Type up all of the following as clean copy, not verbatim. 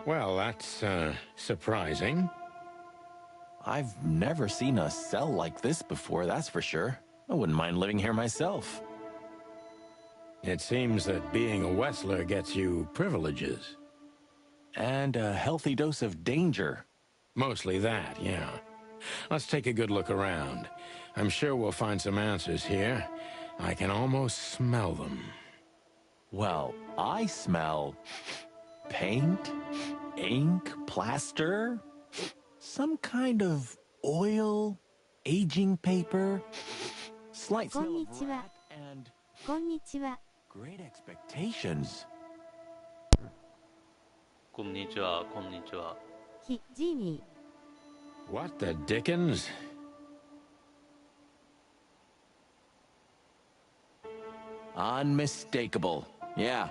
Well, that's, surprising. I've never seen a cell like this before, that's for sure. I wouldn't mind living here myself. It seems that being a Wessler gets you privileges. And a healthy dose of danger. Mostly that, yeah. Let's take a good look around. I'm sure we'll find some answers here. I can almost smell them. Well, I smell paint, ink, plaster, some kind of oil, aging paper, slight smell of rat, and こんにちは。 great expectations. こんにちは、こんにちは。ジーニ What the dickens? Unmistakable. Yeah.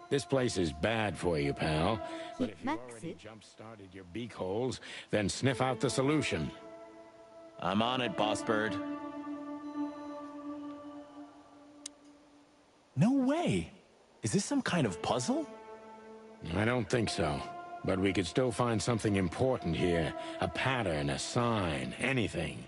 This place is bad for you, pal. But if you've Max. already jump-started your beak holes, then sniff out the solution. I'm on it, Boss Bird. No way. Is this some kind of puzzle? I don't think so. But we could still find something important here. A pattern, a sign, anything.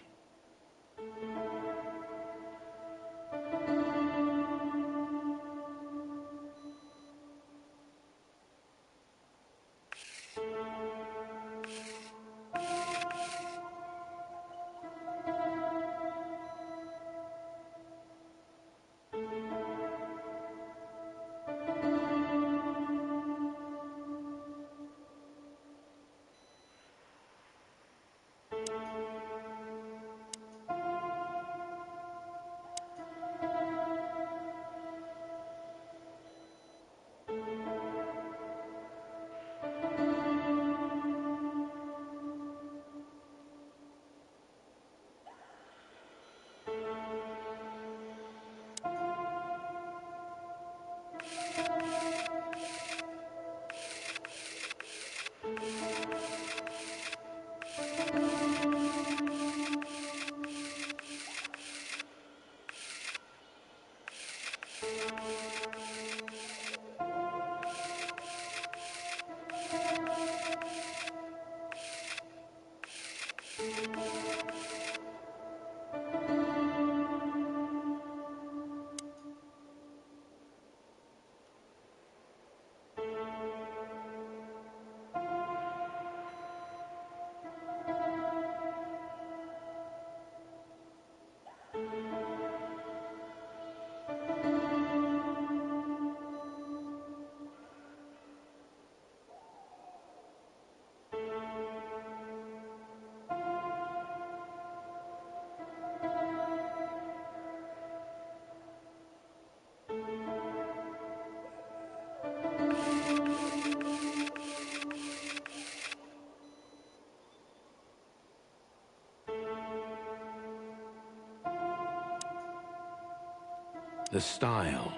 The style.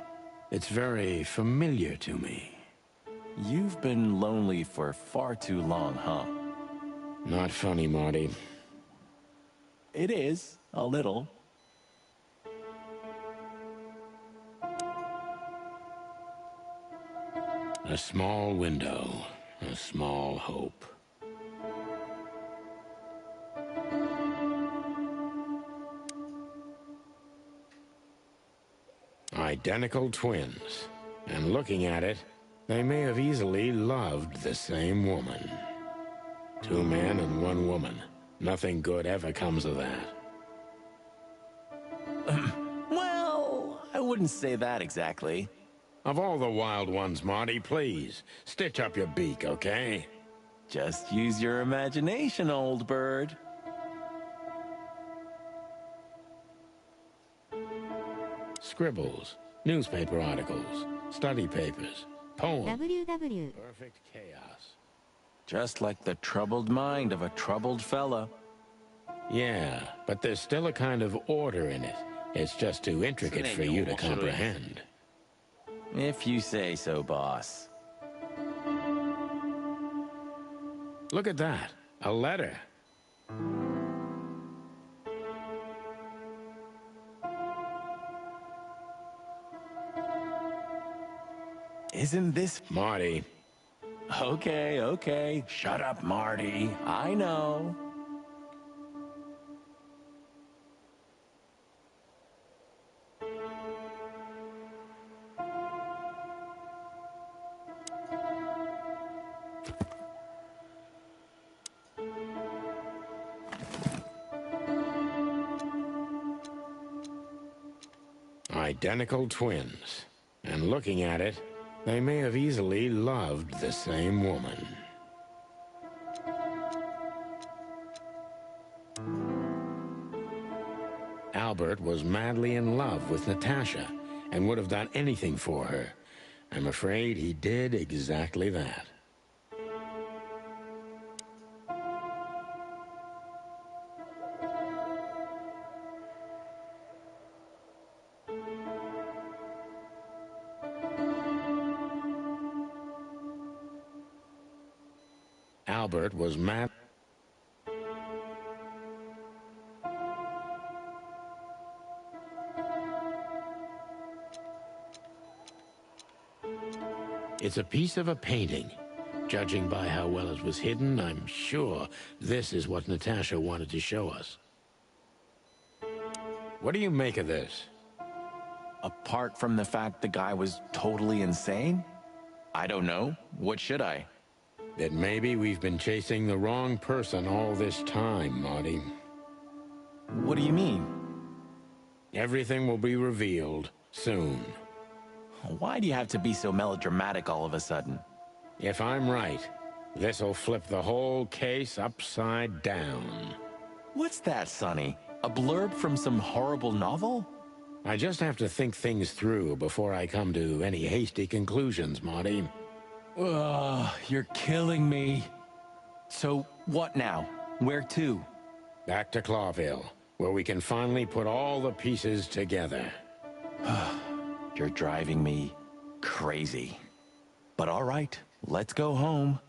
It's very familiar to me. You've been lonely for far too long, huh? Not funny, Marty. It is, a little. A small window, a small hope. Identical twins. And looking at it, they may have easily loved the same woman. 2 men and 1 woman. Nothing good ever comes of that. Well, I wouldn't say that exactly. Of all the wild ones, Marty, please, stitch up your beak, okay? Just use your imagination, old bird. Scribbles, newspaper articles, study papers, poems. www. Perfect chaos. Just like the troubled mind of a troubled fella. Yeah, but there's still a kind of order in it. It's just too intricate for you to comprehend. If you say so, boss. Look at that. A letter. Isn't this... Marty. Okay, okay. Shut up, Marty. I know. Identical twins. And looking at it, they may have easily loved the same woman. Albert was madly in love with Natasha and would have done anything for her. I'm afraid he did exactly that. Albert was mad. It's a piece of a painting. Judging by how well it was hidden, I'm sure this is what Natasha wanted to show us. What do you make of this? Apart from the fact the guy was totally insane? I don't know. What should I? That maybe we've been chasing the wrong person all this time, Marty. What do you mean? Everything will be revealed soon. Why do you have to be so melodramatic all of a sudden? If I'm right, this'll flip the whole case upside down. What's that, Sonny? A blurb from some horrible novel? I just have to think things through before I come to any hasty conclusions, Marty. Ugh, you're killing me. So, what now? Where to? Back to Clawville, where we can finally put all the pieces together. You're driving me crazy. But all right, let's go home.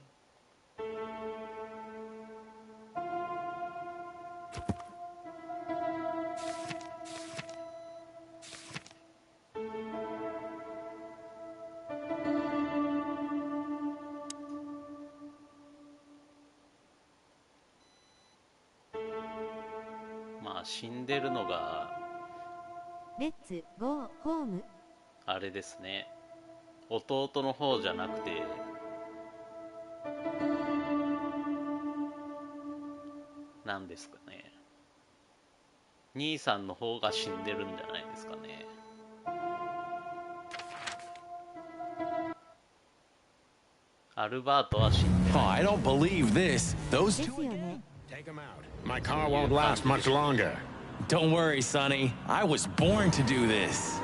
まあ死んでるのがレッツゴーホーム。あれですね、弟の方じゃなくて何ですかね、兄さんの方が死んでるんじゃないですかね。アルバートは死んで Oh, ない。 I don't believe this. Those です two よね。 Take them out. My car won't last much longer. Don't worry, Sonny. I was born to do this.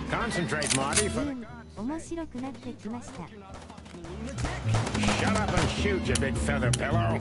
Concentrate, Marty, for う the ん、面白くなってきました。 Shut up and shoot, you big feather pillow.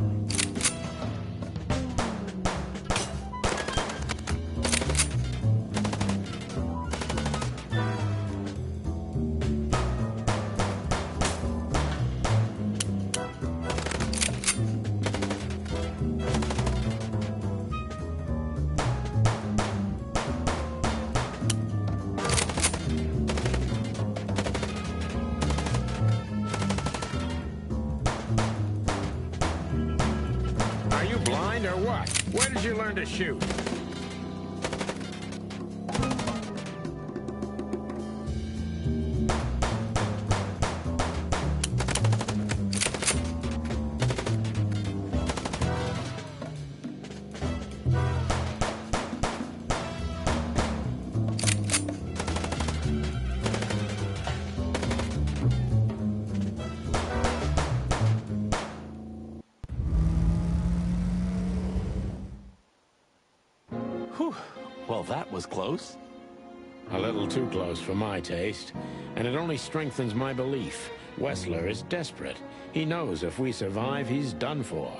Are you blind or what? Where did you learn to shoot? Whew. Well, that was close. A little too close for my taste, and it only strengthens my belief. Wessler is desperate. He knows if we survive, he's done for.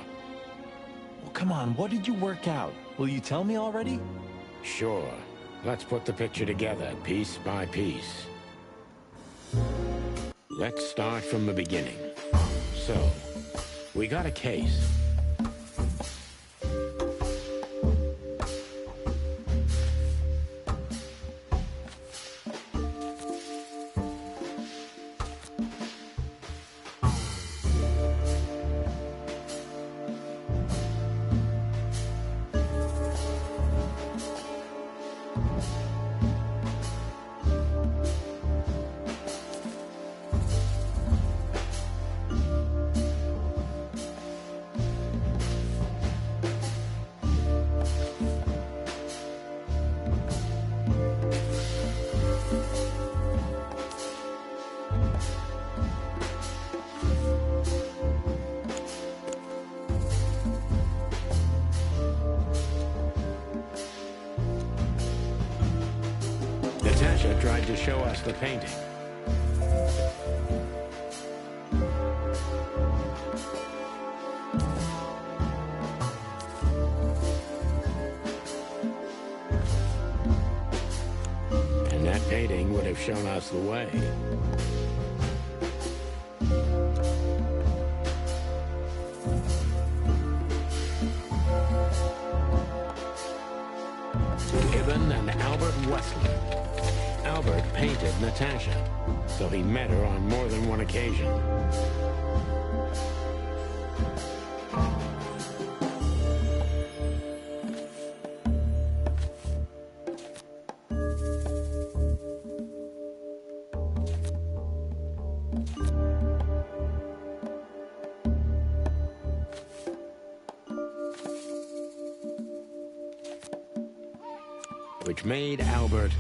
Well, come on, what did you work out? Will you tell me already? Sure. Let's put the picture together, piece by piece. Let's start from the beginning. So, We got a case. Natasha tried to show us the painting. And that painting would have shown us the way. Ibn and Albert Wessler. Albert painted Natasha, so he met her on more than one occasion. Which made Albert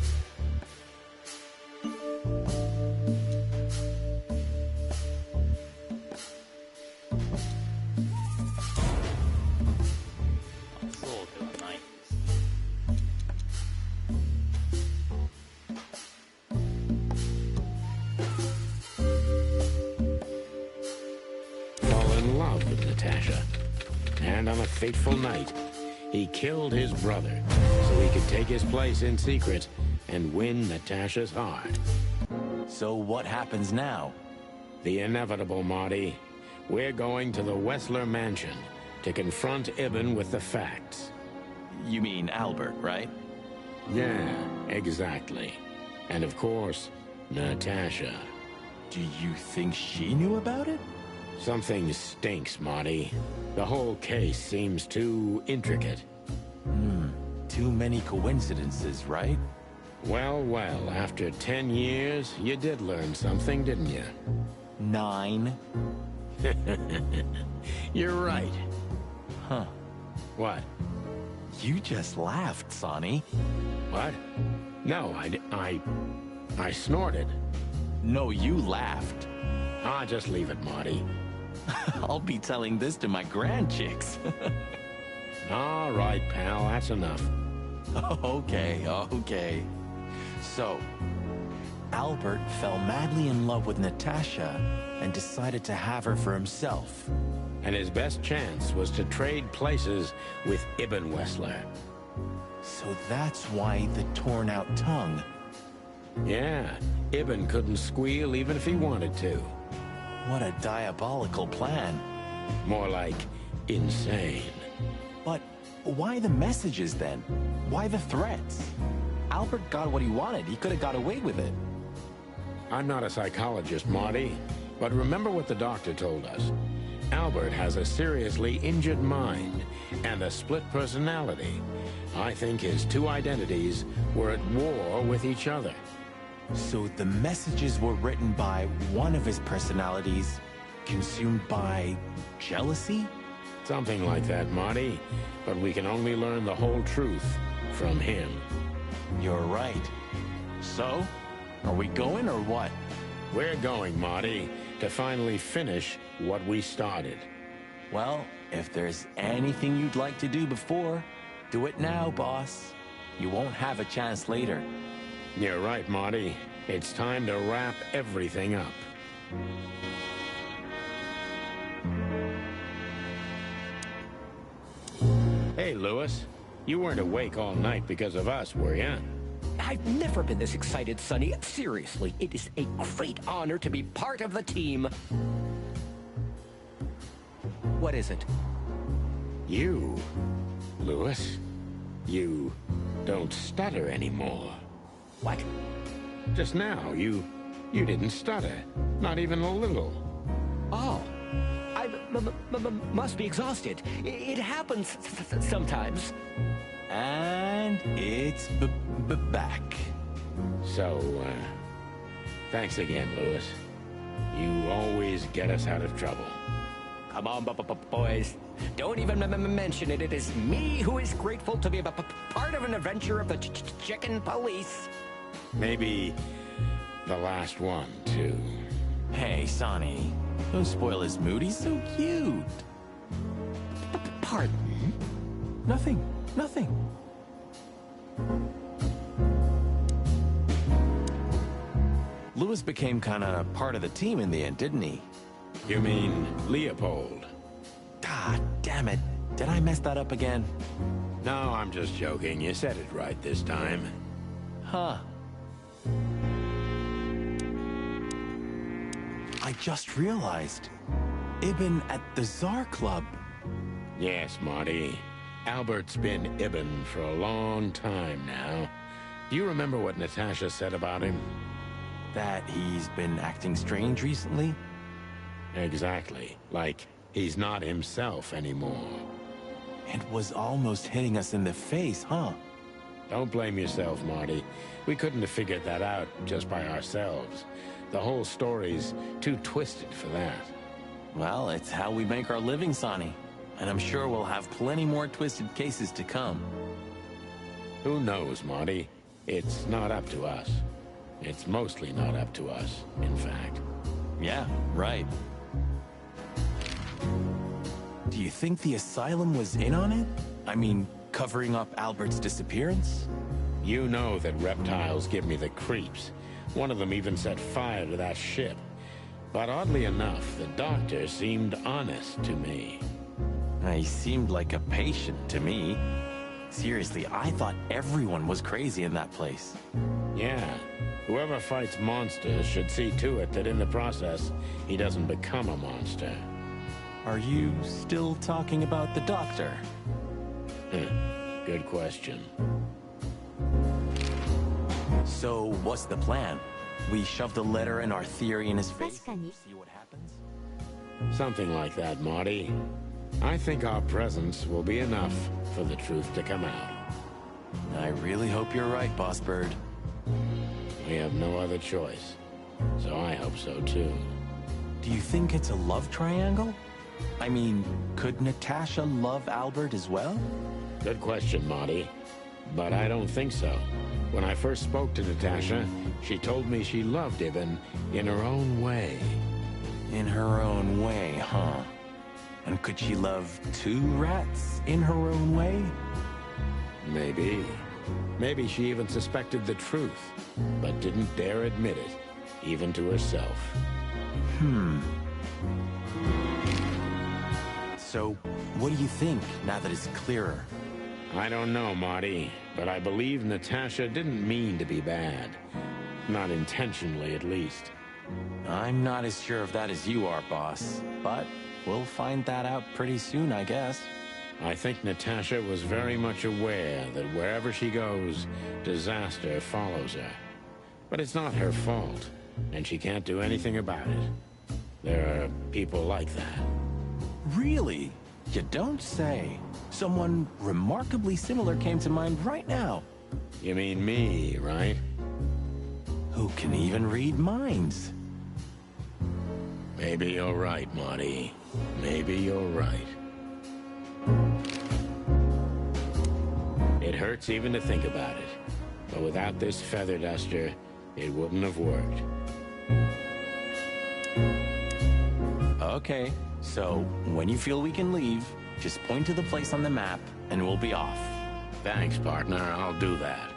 fall in love with Natasha. And on a fateful night, he killed his brother so he could take his place in secret and win Natasha's heart. So what happens now? The inevitable, Marty. We're going to the Wessler mansion to confront Ibn with the facts. You mean Albert, right? Yeah, exactly. And of course, Natasha. Do you think she knew about it? Something stinks, Marty. The whole case seems too intricate. Too many coincidences, right? Well, well, after 10 years, you did learn something, didn't you? 9. You're right. Huh. What? You just laughed, Sonny. What? No, I snorted. No, you laughed. Ah, just leave it, Marty. I'll be telling this to my grandchicks. All right, pal, that's enough. Okay. So, Albert fell madly in love with Natasha and decided to have her for himself. And his best chance was to trade places with Ibn Wessler. So that's why the torn out tongue. Yeah, Ibn couldn't squeal even if he wanted to. What a diabolical plan. More like insane. But why the messages then? Why the threats? Albert got what he wanted. He could have got away with it. I'm not a psychologist, Marty, but remember what the doctor told us. Albert has a seriously injured mind and a split personality. I think his two identities were at war with each other. So the messages were written by one of his personalities, consumed by jealousy? Something like that, Marty. But we can only learn the whole truth from him. You're right. So, are we going or what? We're going, Marty, to finally finish what we started. Well, if there's anything you'd like to do before, do it now, boss. You won't have a chance later. You're right, Marty. It's time to wrap everything up. Hey, Lewis. You weren't awake all night because of us, were you? I've never been this excited, Sonny. Seriously, it is a great honor to be part of the team. What is it? You, Lewis, you don't stutter anymore. What? Just now, you didn't stutter. Not even a little. Oh. I must be exhausted. It happens sometimes. And it's back. So, thanks again, Lewis. You always get us out of trouble. Come on, boys. Don't even mention it. It is me who is grateful to be a part of an adventure of the chicken police. Maybe the last one, too. Hey, Sonny. Don't spoil his mood. He's so cute. Pardon? Nothing. Nothing. Lewis became kind of part of the team in the end, didn't he? You mean Leopold? God damn it. Did I mess that up again? No, I'm just joking. You said it right this time. Huh. I just realized. Ibn at the Tsar Club. Yes, Marty. Albert's been Ibn for a long time now. Do you remember what Natasha said about him? That he's been acting strange recently? Exactly. Like he's not himself anymore. It was almost hitting us in the face, huh? Don't blame yourself, Marty. We couldn't have figured that out just by ourselves. The whole story's too twisted for that. Well, it's how we make our living, Sonny. And I'm sure we'll have plenty more twisted cases to come. Who knows, Marty? It's not up to us. It's mostly not up to us, in fact. Yeah, right. Do you think the asylum was in on it? I mean, covering up Albert's disappearance? You know that reptiles give me the creeps. One of them even set fire to that ship. But oddly enough, the doctor seemed honest to me. He seemed like a patient to me. Seriously, I thought everyone was crazy in that place. Yeah. Whoever fights monsters should see to it that in the process, he doesn't become a monster. Are you still talking about the doctor? Good question. So, what's the plan? We shove the letter and our theory in his face 確かに and see what happens? Something like that, Marty. I think our presence will be enough for the truth to come out. I really hope you're right, Boss Bird. We have no other choice. So I hope so, too. Do you think it's a love triangle? I mean, could Natasha love Albert as well? Good question, Marty. But I don't think so. When I first spoke to Natasha, she told me she loved Ibn in her own way. In her own way, huh? And could she love two rats in her own way? Maybe. Maybe she even suspected the truth, but didn't dare admit it, even to herself. So, what do you think, now that it's clearer? I don't know, Marty, but I believe Natasha didn't mean to be bad. Not intentionally, at least. I'm not as sure of that as you are, boss. But we'll find that out pretty soon, I guess. I think Natasha was very much aware that wherever she goes, disaster follows her. But it's not her fault, and she can't do anything about it. There are people like that. Really? You don't say. Someone remarkably similar came to mind right now. You mean me, right? Who can even read minds? Maybe you're right, Marty. Maybe you're right. It hurts even to think about it. But without this feather duster, it wouldn't have worked. Okay, so when you feel we can leave, just point to the place on the map and we'll be off. Thanks, partner. I'll do that.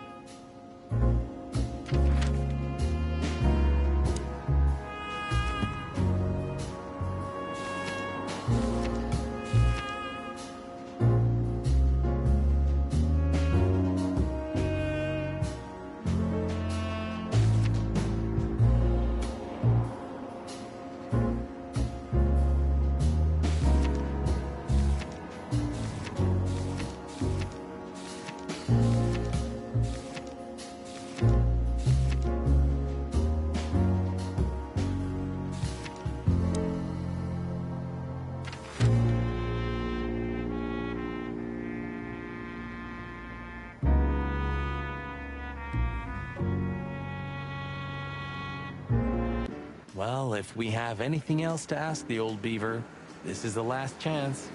Well, if we have anything else to ask the old beaver, this is the last chance.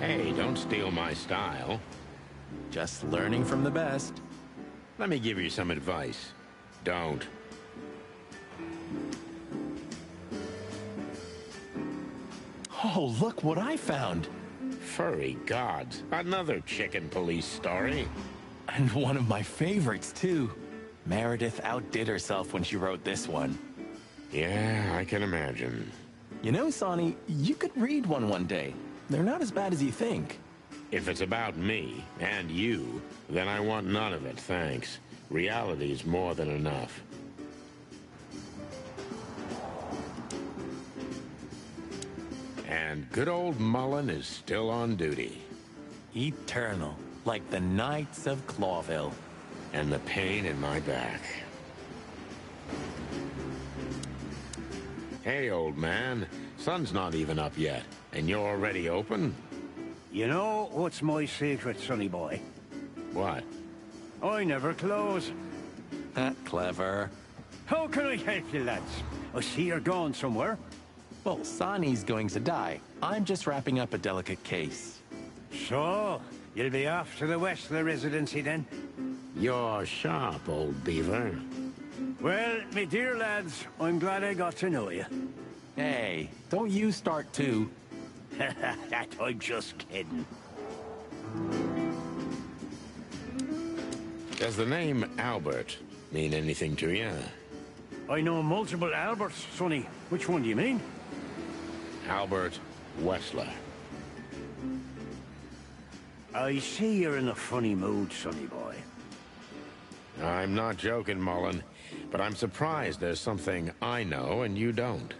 Hey, don't steal my style. Just learning from the best. Let me give you some advice. Don't. Oh, look what I found. Furry gods. Another chicken police story. And one of my favorites, too. Meredith outdid herself when she wrote this one. Yeah, I can imagine. You know, Sonny, you could read one day. They're not as bad as you think. If it's about me and you, then I want none of it, thanks. Reality's more than enough. And good old Mullen is still on duty. Eternal, like the Knights of Clawville. And the pain in my back. Hey, old man. Sun's not even up yet, and you're already open? You know what's my secret, sonny boy? What? I never close. Clever. How can I help you, lads? I see you're going somewhere. Well, Sonny's going to die. I'm just wrapping up a delicate case. So, you'll be off to the Westler residency then? You're sharp, old beaver. Well, me dear lads, I'm glad I got to know you. Hey, don't you start too. That I'm just kidding. Does the name Albert mean anything to you? I know multiple Alberts, sonny. Which one do you mean? Albert Wessler. I see you're in a funny mood, sonny boy. I'm not joking, Mullen, but I'm surprised there's something I know and you don't.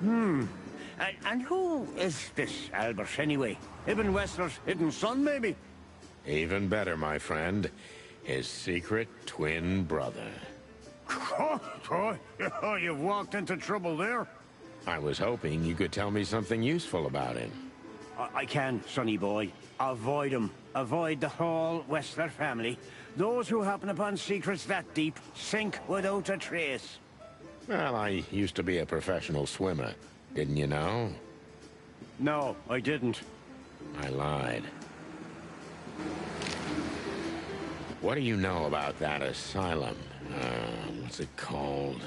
And who is this Albert, anyway? Ibn Wessler's hidden son, maybe? Even better, my friend. His secret twin brother. Oh, you've walked into trouble there. I was hoping you could tell me something useful about him. I can, sonny boy. Avoid him. Avoid the whole Wessler family. Those who happen upon secrets that deep sink without a trace. Well, I used to be a professional swimmer. Didn't you know? No, I didn't. I lied. What do you know about that asylum? What's it called?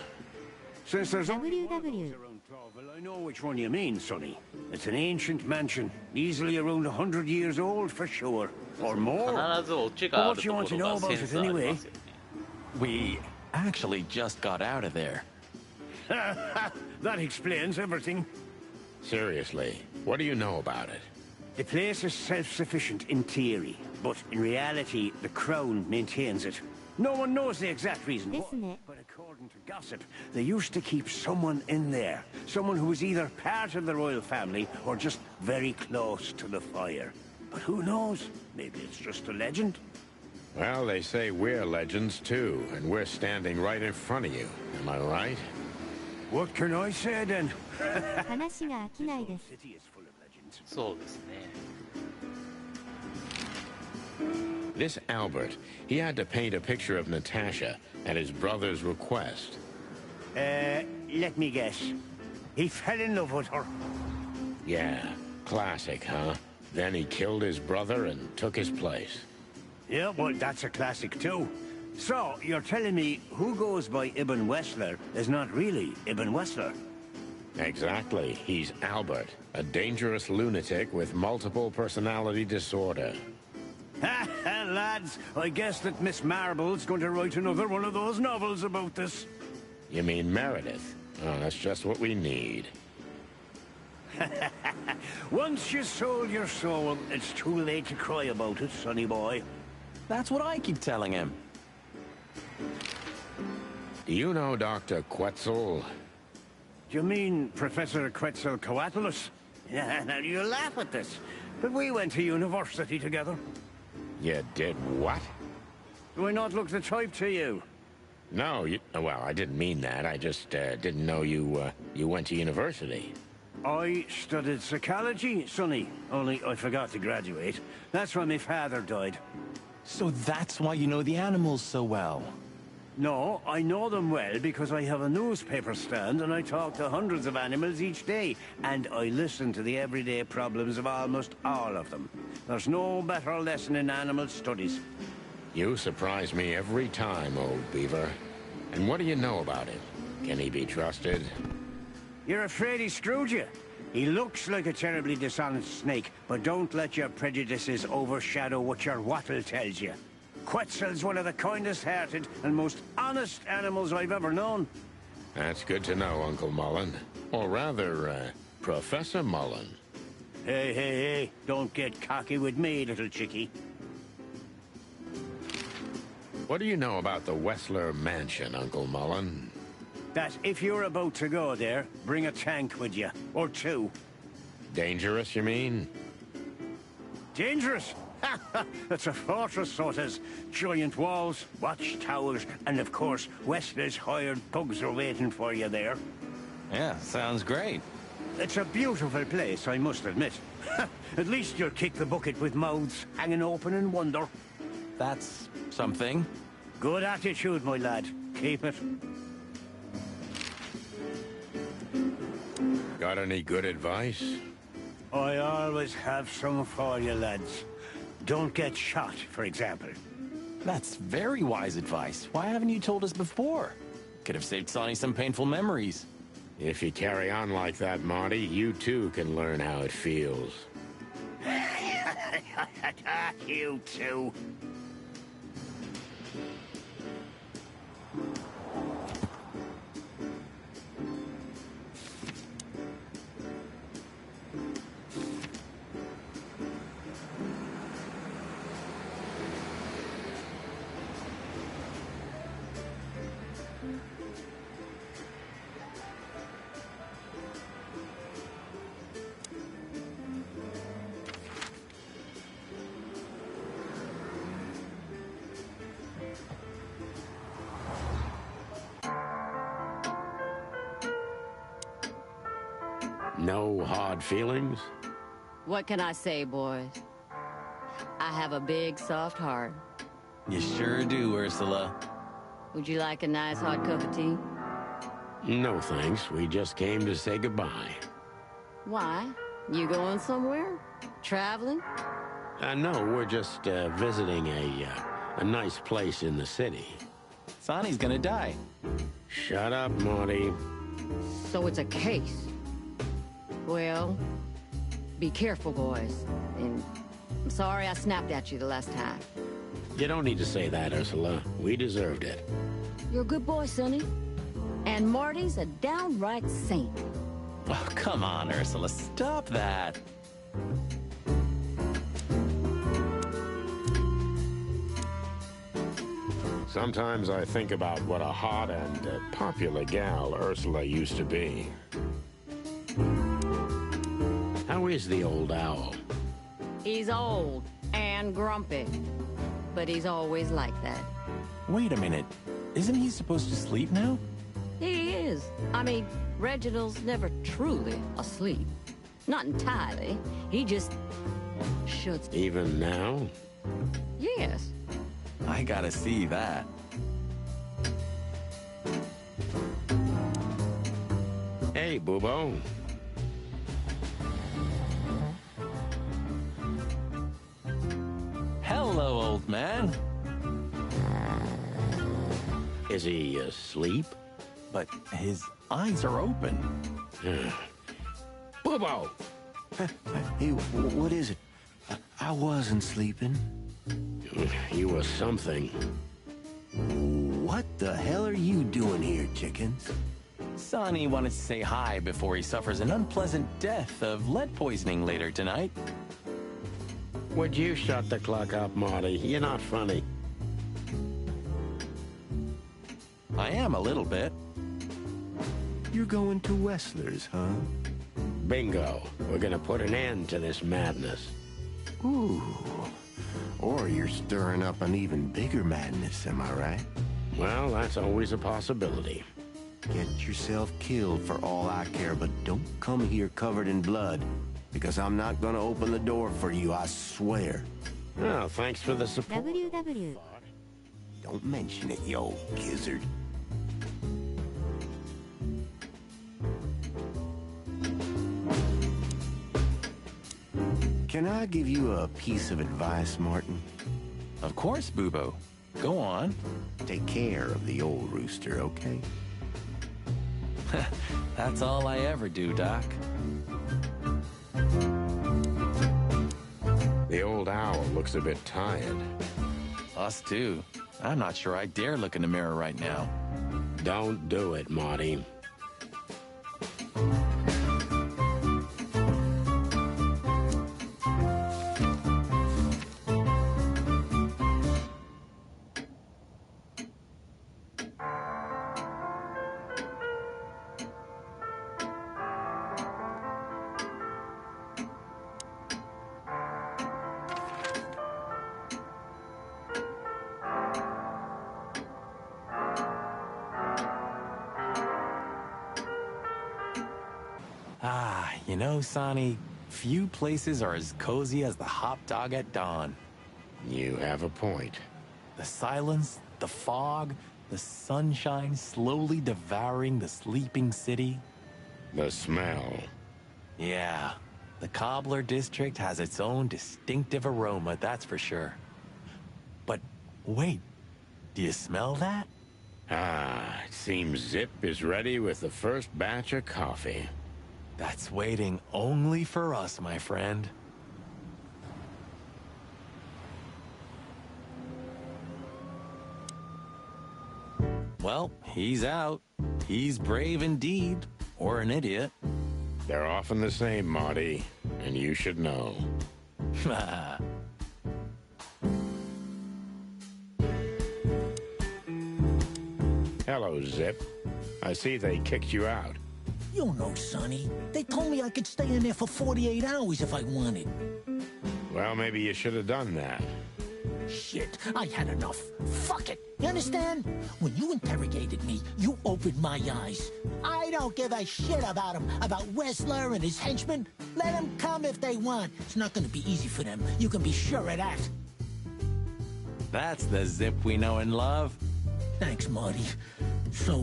Since there's only one of WW. those around Clawville, I know which one you mean, sonny. It's an ancient mansion, easily around 100 years old for sure. Or more. 必ずオチがあるところがセンスありますよね。 We actually just got out of there. That explains everything. Seriously, what do you know about it? The place is self-sufficient in theory, but in reality, the Crown maintains it. No one knows the exact reason why, but according to gossip, they used to keep someone in there. Someone who was either part of the royal family or just very close to the fire. But who knows? Maybe it's just a legend. Well, they say we're legends too, and we're standing right in front of you. Am I right? What can I say then? 話が飽きないです。 City is full of legends. そうですね。 This Albert, he had to paint a picture of Natasha at his brother's request. Let me guess. He fell in love with her. Yeah, classic, huh? Then he killed his brother and took his place. Yeah, well, that's a classic too. So, you're telling me who goes by Ibn Wessler is not really Ibn Wessler? Exactly. He's Albert, a dangerous lunatic with multiple personality disorder. Ha ha, lads! I guess that Miss Marble's going to write another one of those novels about this. You mean Meredith? Oh, that's just what we need. Once you sold your soul, it's too late to cry about it, sonny boy. That's what I keep telling him. Do you know Dr. Quetzal? Do you mean Professor Quetzalcoatlus? Yeah, now you laugh at this, but we went to university together. You did what? Do I not look the type to you? No, well, I didn't mean that. I just didn't know you went to university. I studied psychology, sonny, only I forgot to graduate. That's when my father died. So that's why you know the animals so well. No, I know them well because I have a newspaper stand and I talk to hundreds of animals each day. And I listen to the everyday problems of almost all of them. There's no better lesson in animal studies. You surprise me every time, old beaver. And what do you know about him? Can he be trusted? You're afraid he screwed you? He looks like a terribly dishonest snake, but don't let your prejudices overshadow what your wattle tells you. Quetzal's one of the kindest-hearted and most honest animals I've ever known. That's good to know, Uncle Mullen. Or rather, Professor Mullen. Hey, don't get cocky with me, little chickie. What do you know about the Wessler Mansion, Uncle Mullen? That if you're about to go there, bring a tank with you, or two. Dangerous, you mean? Dangerous? It's a fortress, so it has giant walls, watchtowers, and of course, Wessler's hired thugs are waiting for you there. Yeah, sounds great. It's a beautiful place, I must admit. At least you'll kick the bucket with mouths hanging open in wonder. That's something. Good attitude, my lad. Keep it. Got any good advice? I always have some for you, lads. Don't get shot, for example. That's very wise advice. Why haven't you told us before? Could have saved Sonny some painful memories. If you carry on like that, Marty, you too can learn how it feels. You too. No hard feelings? What can I say, boys? I have a big, soft heart. You sure do, Ursula. Would you like a nice hot cup of tea? No thanks, we just came to say goodbye. Why? You going somewhere? Traveling? No, we're just visiting a nice place in the city. Sonny's gonna die. Shut up, Marty. So it's a case. Well, be careful, boys. And I'm sorry I snapped at you the last time. You don't need to say that, Ursula. We deserved it. You're a good boy, Sonny. And Marty's a downright saint. Oh, come on, Ursula. Stop that. Sometimes I think about what a hot and popular gal Ursula used to be. How is the old owl? He's old and grumpy, but he's always like that. Wait a minute. Isn't he supposed to sleep now? He is. I mean, Reginald's never truly asleep. Not entirely. He just should. Even now? Yes. I gotta see that. Hey, Boobo. Hello, old man. Is he asleep? But his eyes are open. Boobo! Hey, what is it? I wasn't sleeping. You were something. What the hell are you doing here, chickens? Sonny wanted to say hi before he suffers an unpleasant death of lead poisoning later tonight. Would you shut the clock up, Marty? You're not funny. I am a little bit. You're going to Wessler's, huh? Bingo. We're gonna put an end to this madness. Ooh. Or you're stirring up an even bigger madness, am I right? Well, that's always a possibility. Get yourself killed for all I care, but don't come here covered in blood, because I'm not gonna open the door for you, I swear. Oh, thanks for the support. www. Don't mention it, you old gizzard. Can I give you a piece of advice, Martin? Of course, Boobo. Go on. Take care of the old rooster, okay? That's all I ever do, Doc. The old owl looks a bit tired. Us too. I'm not sure I dare look in the mirror right now. Don't do it, Marty. You know, Sonny, few places are as cozy as the hot dog at dawn. You have a point. The silence, the fog, the sunshine slowly devouring the sleeping city. The smell. Yeah, the Cobbler District has its own distinctive aroma, that's for sure. But wait, do you smell that? Ah, it seems Zip is ready with the first batch of coffee. That's waiting only for us, my friend. Well, he's out. He's brave indeed, or an idiot. They're often the same, Marty, and you should know. Hello, Zip. I see they kicked you out. You know, Sonny. They told me I could stay in there for 48 hours if I wanted. Well, maybe you should have done that. Shit, I had enough. Fuck it. You understand? When you interrogated me, you opened my eyes. I don't give a shit about him, about Wessler and his henchmen. Let them come if they want. It's not gonna be easy for them. You can be sure of that. That's the Zip we know and love. Thanks, Marty. So,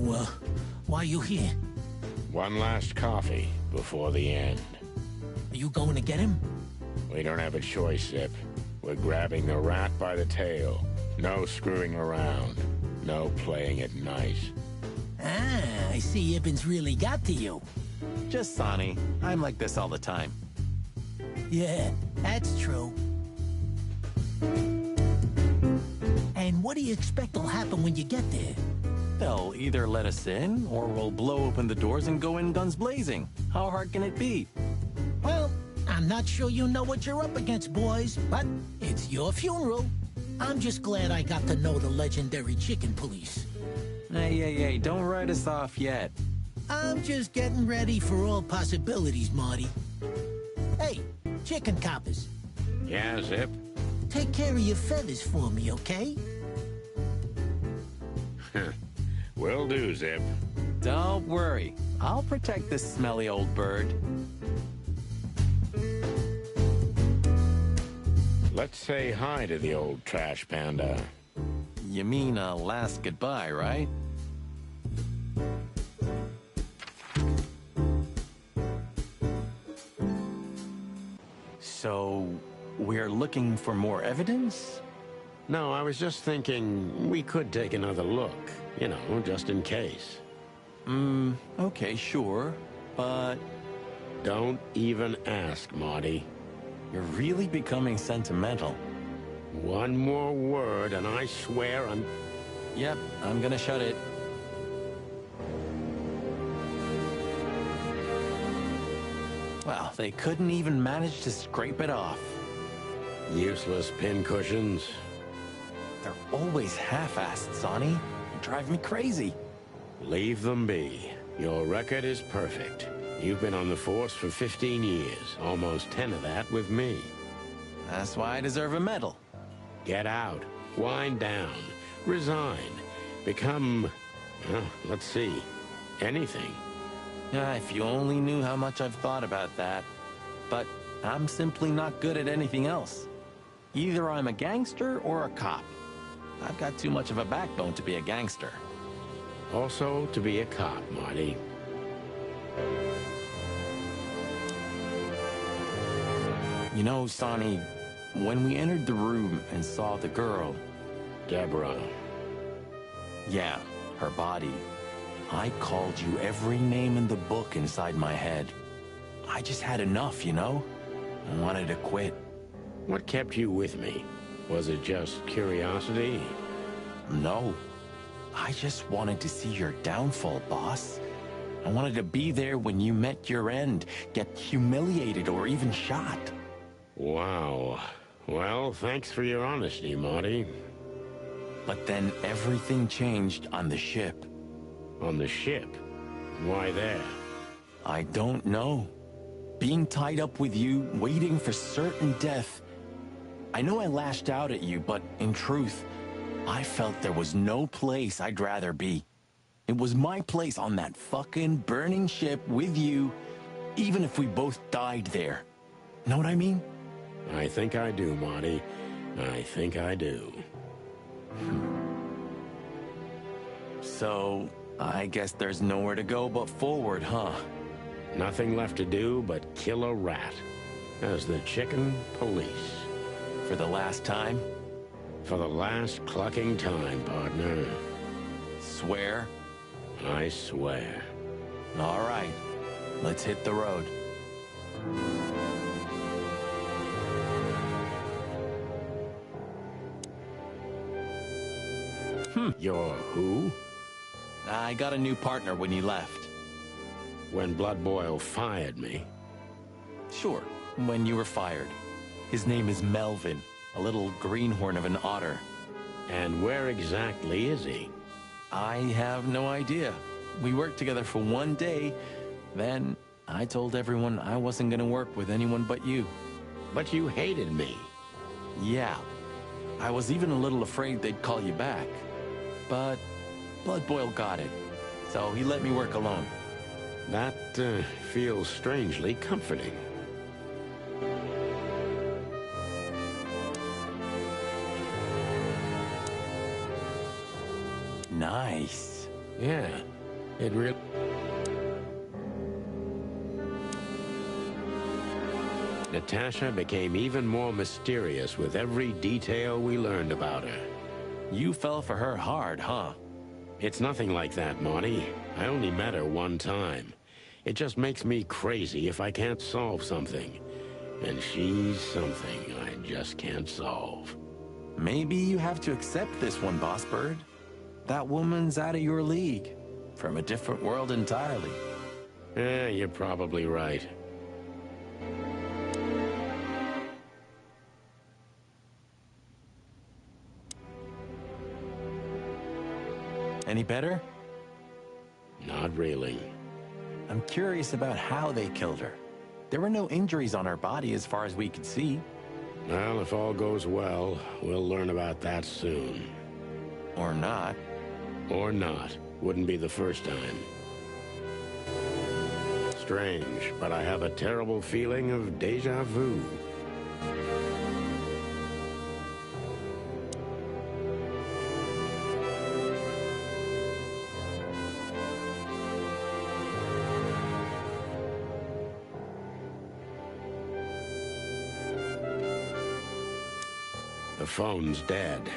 why are you here? One last coffee before the end. Are you going to get him? We don't have a choice, Zip. We're grabbing the rat by the tail. No screwing around. No playing it nice. Ah, I see Ibben's really got to you. Just Sonny. I'm like this all the time. Yeah, that's true. And what do you expect will happen when you get there? They'll either let us in, or we'll blow open the doors and go in guns blazing. How hard can it be? Well, I'm not sure you know what you're up against, boys, but it's your funeral. I'm just glad I got to know the legendary chicken police. Hey, don't write us off yet. I'm just getting ready for all possibilities, Marty. Hey, chicken coppers. Yeah, Zip? Take care of your feathers for me, okay? Will do, Zip. Don't worry. I'll protect this smelly old bird. Let's say hi to the old trash panda. You mean a last goodbye, right? So, we're looking for more evidence? No, I was just thinking we could take another look. You know, just in case. Okay, sure, but... Don't even ask, Marty. You're really becoming sentimental. One more word and I swear I'm... Yep, I'm gonna shut it. Well, they couldn't even manage to scrape it off. Useless pincushions. They're always half-assed, Sonny. You drive me crazy. Leave them be. Your record is perfect. You've been on the force for 15 years, almost 10 of that with me. That's why I deserve a medal. Get out. Wind down. Resign. Become... let's see. Anything. If you only knew how much I've thought about that. But I'm simply not good at anything else. Either I'm a gangster or a cop. I've got too much of a backbone to be a gangster. Also, to be a cop, Marty. You know, Sonny, when we entered the room and saw the girl... Deborah. Yeah, her body. I called you every name in the book inside my head. I just had enough, you know? I wanted to quit. What kept you with me? Was it just curiosity? No. I just wanted to see your downfall, boss. I wanted to be there when you met your end, get humiliated or even shot. Wow. Well, thanks for your honesty, Marty. But then everything changed on the ship. On the ship? Why there? I don't know. Being tied up with you, waiting for certain death. I know I lashed out at you, but in truth, I felt there was no place I'd rather be. It was my place on that fucking burning ship with you, even if we both died there. Know what I mean? I think I do, Marty. I think I do. So, I guess there's nowhere to go but forward, huh? Nothing left to do but kill a rat. As the chicken police. For the last time? For the last clucking time, partner. Swear? I swear. All right. Let's hit the road. You're who? I got a new partner when you left. When Blood Boil fired me. Sure, when you were fired. His name is Melvin, a little greenhorn of an otter. And where exactly is he? I have no idea. We worked together for one day, then I told everyone I wasn't gonna work with anyone but you. But you hated me. Yeah. I was even a little afraid they'd call you back. But Blood Boil got it, so he let me work alone. That feels strangely comforting. Nice. Yeah, it really... Natasha became even more mysterious with every detail we learned about her. You fell for her hard, huh? It's nothing like that, Marty. I only met her one time. It just makes me crazy if I can't solve something. And she's something I just can't solve. Maybe you have to accept this one, Boss Bird. That woman's out of your league. From a different world entirely. Yeah, you're probably right. Any better? Not really. I'm curious about how they killed her. There were no injuries on her body as far as we could see. Well, if all goes well, we'll learn about that soon. Or not. Or not. Wouldn't be the first time. Strange, but I have a terrible feeling of déjà vu. The phone's dead.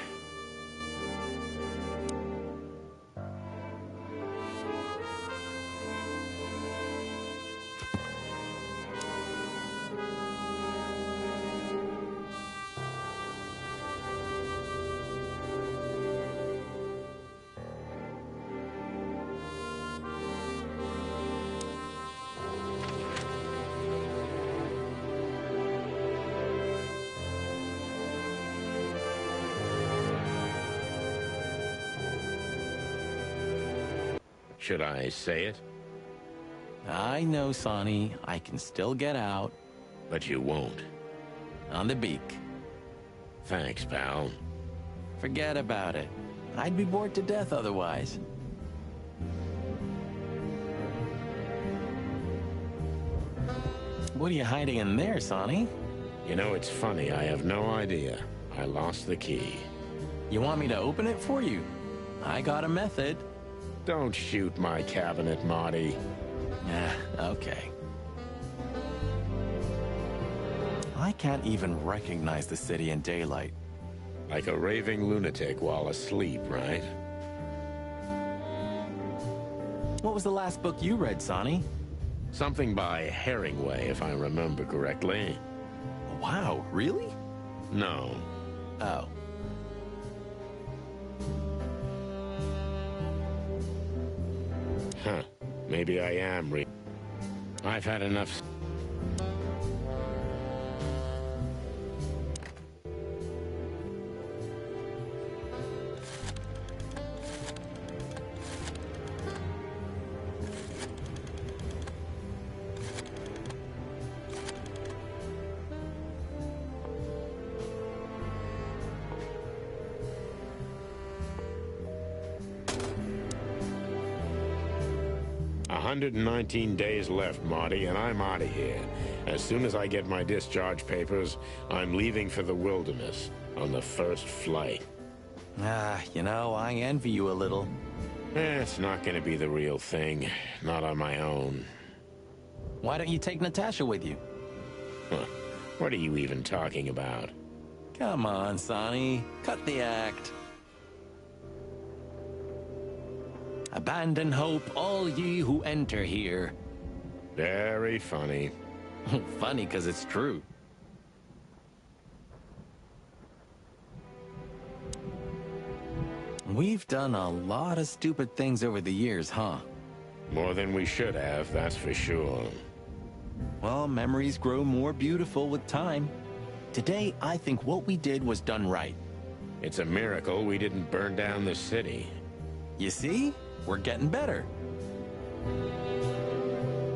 Should I say it? I know, Sonny. I can still get out. But you won't. On the beak. Thanks, pal. Forget about it. I'd be bored to death otherwise. What are you hiding in there, Sonny? You know, it's funny. I have no idea. I lost the key. You want me to open it for you? I got a method. Don't shoot my cabinet, Marty. Okay. I can't even recognize the city in daylight. Like a raving lunatic while asleep, right? What was the last book you read, Sonny? Something by Herringway, if I remember correctly. Wow, really? No. Oh. Huh. Maybe I am I've had enough... 119 days left, Marty, and I'm out of here. As soon as I get my discharge papers, I'm leaving for the wilderness on the first flight. You know, I envy you a little. It's not going to be the real thing. Not on my own. Why don't you take Natasha with you? Huh. What are you even talking about? Come on, Sonny. Cut the act. Abandon hope, all ye who enter here. Very funny. Funny because it's true. We've done a lot of stupid things over the years, huh? More than we should have, that's for sure. Well, memories grow more beautiful with time. Today, I think what we did was done right. It's a miracle we didn't burn down the city. You see? We're getting better.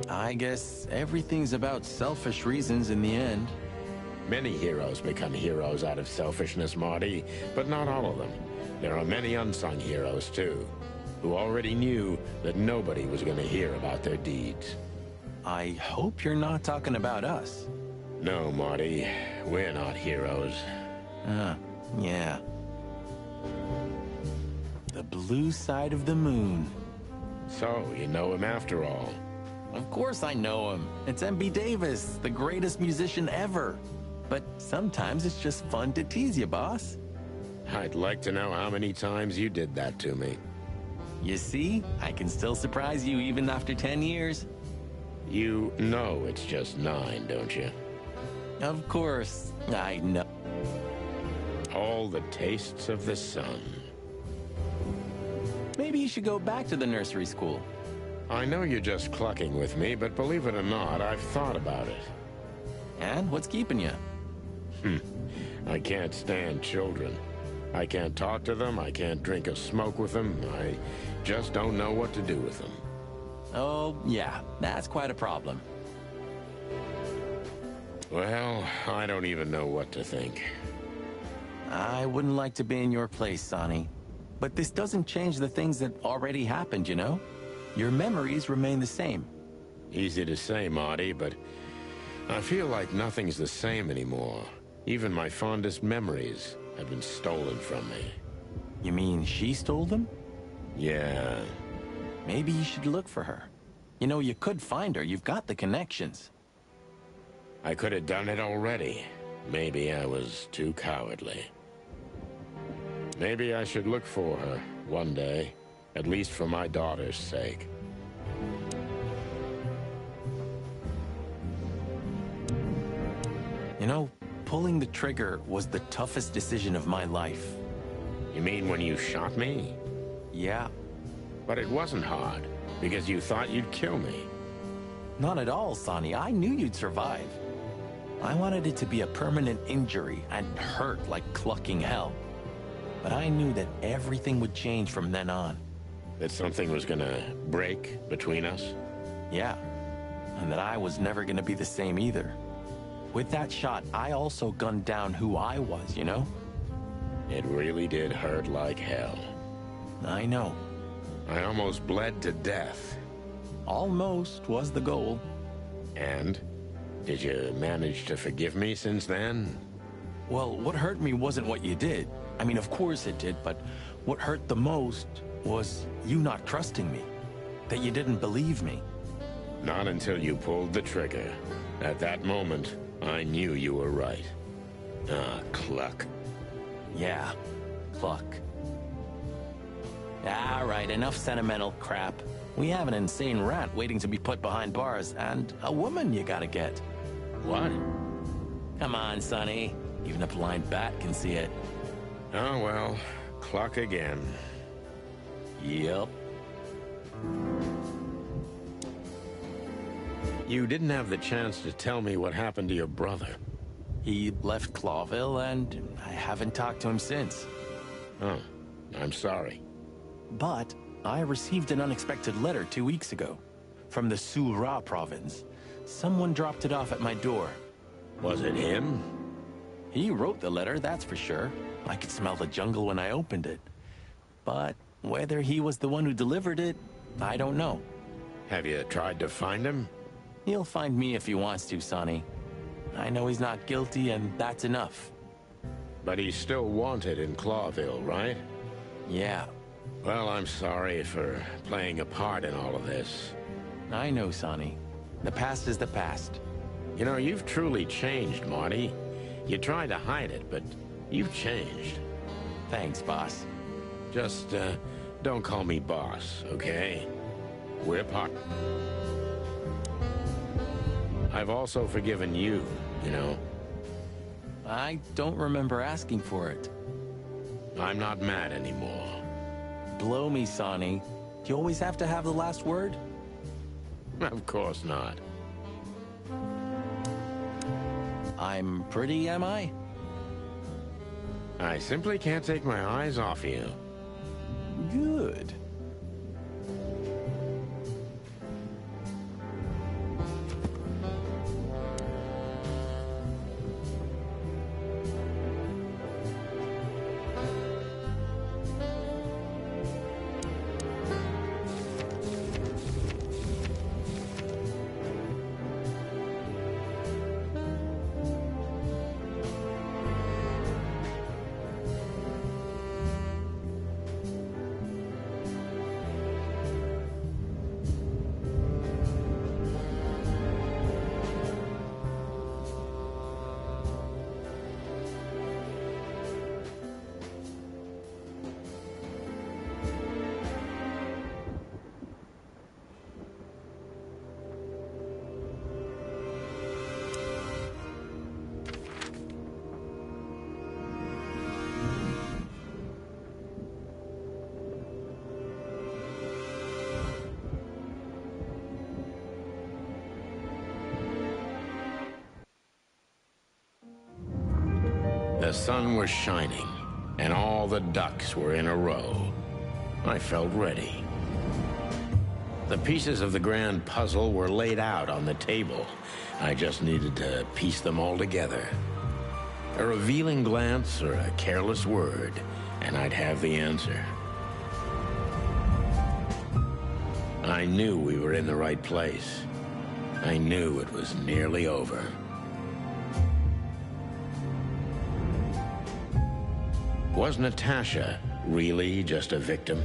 I guess everything's about selfish reasons in the end. Many heroes become heroes out of selfishness, Marty, but not all of them. There are many unsung heroes, too, who already knew that nobody was going to hear about their deeds. I hope you're not talking about us. No, Marty, we're not heroes. Yeah. The blue side of the moon. So, you know him after all. Of course I know him. It's M.B. Davis, the greatest musician ever. But sometimes it's just fun to tease you, boss. I'd like to know how many times you did that to me. You see, I can still surprise you even after 10 years. You know it's just 9, don't you? Of course, I know. All the tastes of the sun. Maybe you should go back to the nursery school. I know you're just clucking with me, but believe it or not, I've thought about it. And what's keeping you? I can't stand children. I can't talk to them, I can't drink or smoke with them, I just don't know what to do with them. Oh, yeah, that's quite a problem. Well, I don't even know what to think. I wouldn't like to be in your place, Sonny. But this doesn't change the things that already happened, you know? Your memories remain the same. Easy to say, Marty, but I feel like nothing's the same anymore. Even my fondest memories have been stolen from me. You mean she stole them? Yeah. Maybe you should look for her. You know, you could find her. You've got the connections. I could have done it already. Maybe I was too cowardly. Maybe I should look for her one day, at least for my daughter's sake. You know, pulling the trigger was the toughest decision of my life. You mean when you shot me? Yeah. But it wasn't hard, because you thought you'd kill me. Not at all, Sonny. I knew you'd survive. I wanted it to be a permanent injury and hurt like clucking hell. But I knew that everything would change from then on. That something was gonna break between us? Yeah. And that I was never gonna be the same either. With that shot, I also gunned down who I was, you know? It really did hurt like hell. I know. I almost bled to death. Almost was the goal. And? Did you manage to forgive me since then? Well, what hurt me wasn't what you did. I mean, of course it did, but what hurt the most was you not trusting me. That you didn't believe me. Not until you pulled the trigger. At that moment, I knew you were right. Ah, Cluck. Yeah, Cluck. All right, enough sentimental crap. We have an insane rat waiting to be put behind bars, and a woman you gotta get. What? Come on, Sonny. Even a blind bat can see it. Oh, well, Cluck again. Yep. You didn't have the chance to tell me what happened to your brother. He left Clawville, and I haven't talked to him since. Oh, I'm sorry. But I received an unexpected letter 2 weeks ago from the Sura province. Someone dropped it off at my door. Was it him? He wrote the letter, that's for sure. I could smell the jungle when I opened it. But whether he was the one who delivered it, I don't know. Have you tried to find him? He'll find me if he wants to, Sonny. I know he's not guilty, and that's enough. But he's still wanted in Clawville, right? Yeah. Well, I'm sorry for playing a part in all of this. I know, Sonny. The past is the past. You know, you've truly changed, Marty. You tried to hide it, but you've changed. Thanks, boss. Just, don't call me boss, okay? We're part... I've also forgiven you, you know. I don't remember asking for it. I'm not mad anymore. Blow me, Sonny. Do you always have to have the last word? Of course not. I'm pretty, am I? I simply can't take my eyes off you. Good. The sun was shining, and all the ducks were in a row. I felt ready. The pieces of the grand puzzle were laid out on the table. I just needed to piece them all together. A revealing glance or a careless word, and I'd have the answer. I knew we were in the right place. I knew it was nearly over. Was Natasha really just a victim?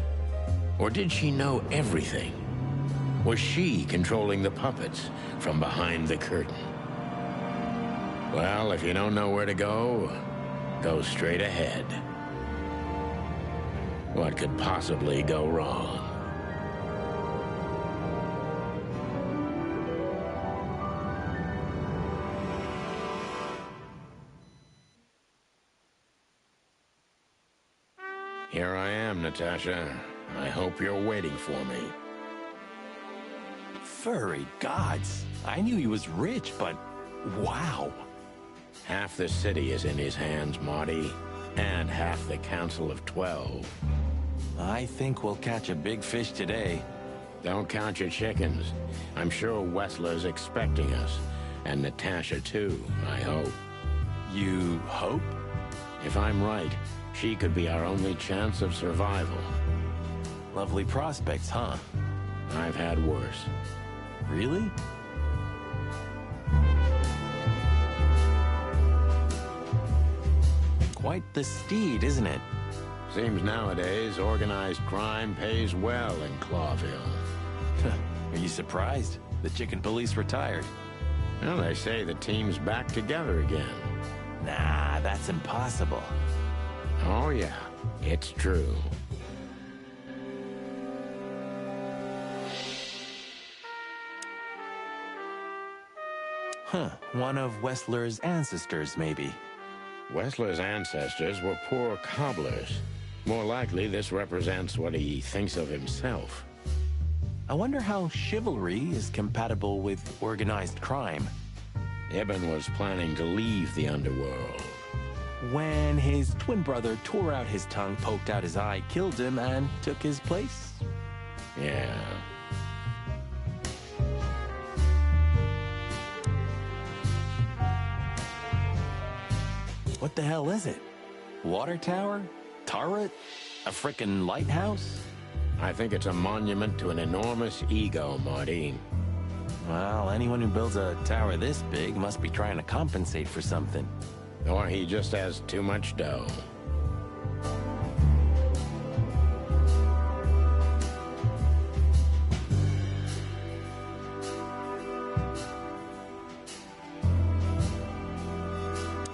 Or did she know everything? Was she controlling the puppets from behind the curtain? Well, if you don't know where to go, go straight ahead. What could possibly go wrong? Here I am, Natasha. I hope you're waiting for me. Furry gods. I knew he was rich, but wow. Half the city is in his hands, Marty, and half the Council of 12. I think we'll catch a big fish today. Don't count your chickens. I'm sure Wessler's expecting us, and Natasha too, I hope. You hope? If I'm right, she could be our only chance of survival. Lovely prospects, huh? I've had worse. Really? quite the steed, isn't it? Seems nowadays organized crime pays well in Clawville. Are you surprised? The chicken police retired. Well, they say the team's back together again. Nah, that's impossible. Oh yeah, it's true. Huh, one of Wessler's ancestors, maybe. Wessler's ancestors were poor cobblers. More likely, this represents what he thinks of himself. I wonder how chivalry is compatible with organized crime. Ibn was planning to leave the underworld. When his twin brother tore out his tongue, poked out his eye, killed him, and took his place? Yeah. What the hell is it? Water tower? Turret? A frickin' lighthouse? I think it's a monument to an enormous ego, Marty. Well, anyone who builds a tower this big must be trying to compensate for something. Or he just has too much dough.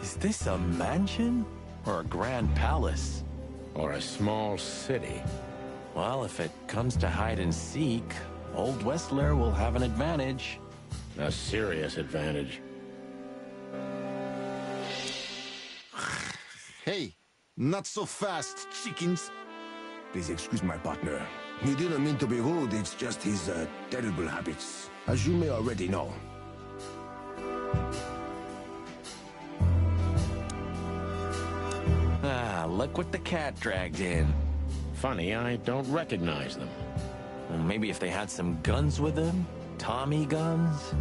Is this a mansion? Or a grand palace? Or a small city. Well, if it comes to hide and seek, old Wessler will have an advantage. A serious advantage. Hey, not so fast, chickens. Please excuse my partner. He didn't mean to be rude, it's just his terrible habits, as you may already know. Ah, look what the cat dragged in. Funny, I don't recognize them. Well, maybe if they had some guns with them? Tommy guns?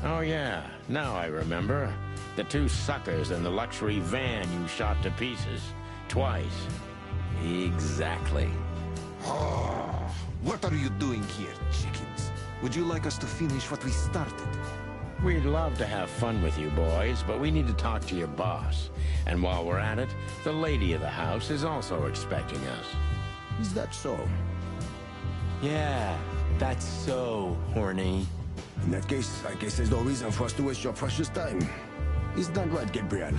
Oh yeah, now I remember. The two suckers in the luxury van you shot to pieces. Twice. Exactly. What are you doing here, chickens? Would you like us to finish what we started? We'd love to have fun with you boys, but we need to talk to your boss. And while we're at it, the lady of the house is also expecting us. Is that so? Yeah, that's so horny. In that case, I guess there's no reason for us to waste your precious time. Is that right, Gabriel?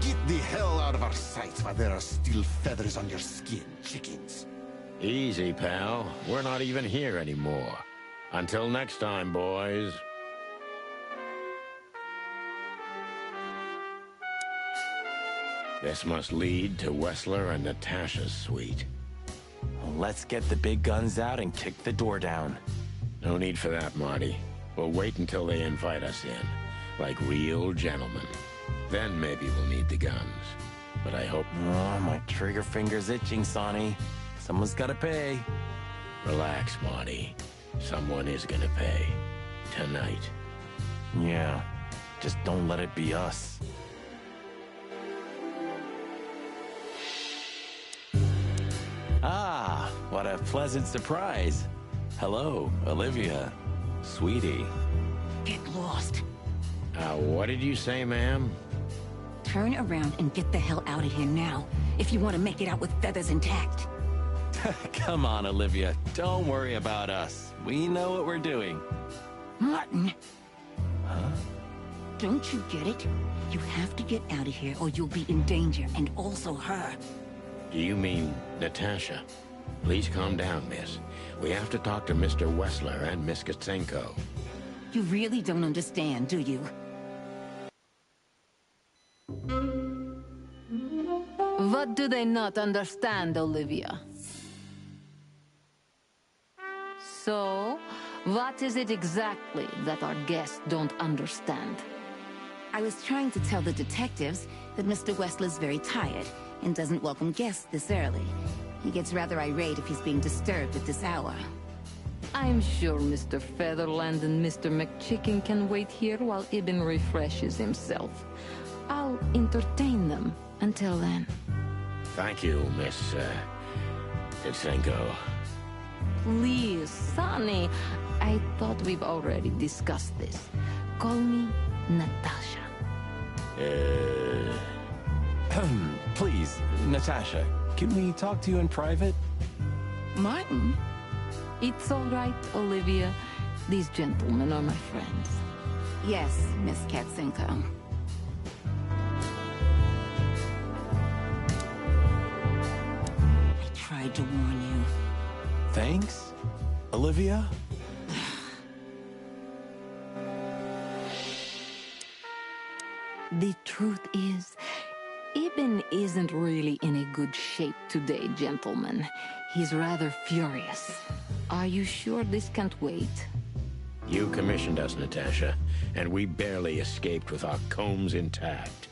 Get the hell out of our sights while there are still feathers on your skin, chickens. Easy, pal. We're not even here anymore. Until next time, boys. This must lead to Wessler and Natasha's suite. Let's get the big guns out and kick the door down. No need for that, Marty. We'll wait until they invite us in, like real gentlemen. Then maybe we'll need the guns. But I hope... Oh, my trigger finger's itching, Sonny. Someone's gotta pay. Relax, Marty. Someone is gonna pay. Tonight. Yeah, just don't let it be us. Ah, what a pleasant surprise. Hello, Olivia. Sweetie. Get lost. What did you say, ma'am? Turn around and get the hell out of here now, if you want to make it out with feathers intact. Come on, Olivia. Don't worry about us. We know what we're doing. Martin. Huh? Don't you get it? You have to get out of here or you'll be in danger, and also her. Do you mean Natasha? Please calm down, miss. We have to talk to Mr. Wessler and Miss Katsenko. You really don't understand, do you? What do they not understand, Olivia? So, what is it exactly that our guests don't understand? I was trying to tell the detectives that Mr. Wessler's very tired and doesn't welcome guests this early. He gets rather irate if he's being disturbed at this hour. I'm sure Mr. Featherland and Mr. McChicken can wait here while Ibn refreshes himself. I'll entertain them until then. Thank you, Miss, Katsenko. Please, Sonny. I thought we've already discussed this. Call me Natasha. Please, Natasha, can we talk to you in private? Martin? It's all right, Olivia. These gentlemen are my friends. Yes, Miss Katzenko. I tried to warn you. Thanks, Olivia? The truth is, Ibn isn't really in a good shape today, gentlemen. He's rather furious. Are you sure this can't wait? You commissioned us, Natasha, and we barely escaped with our combs intact.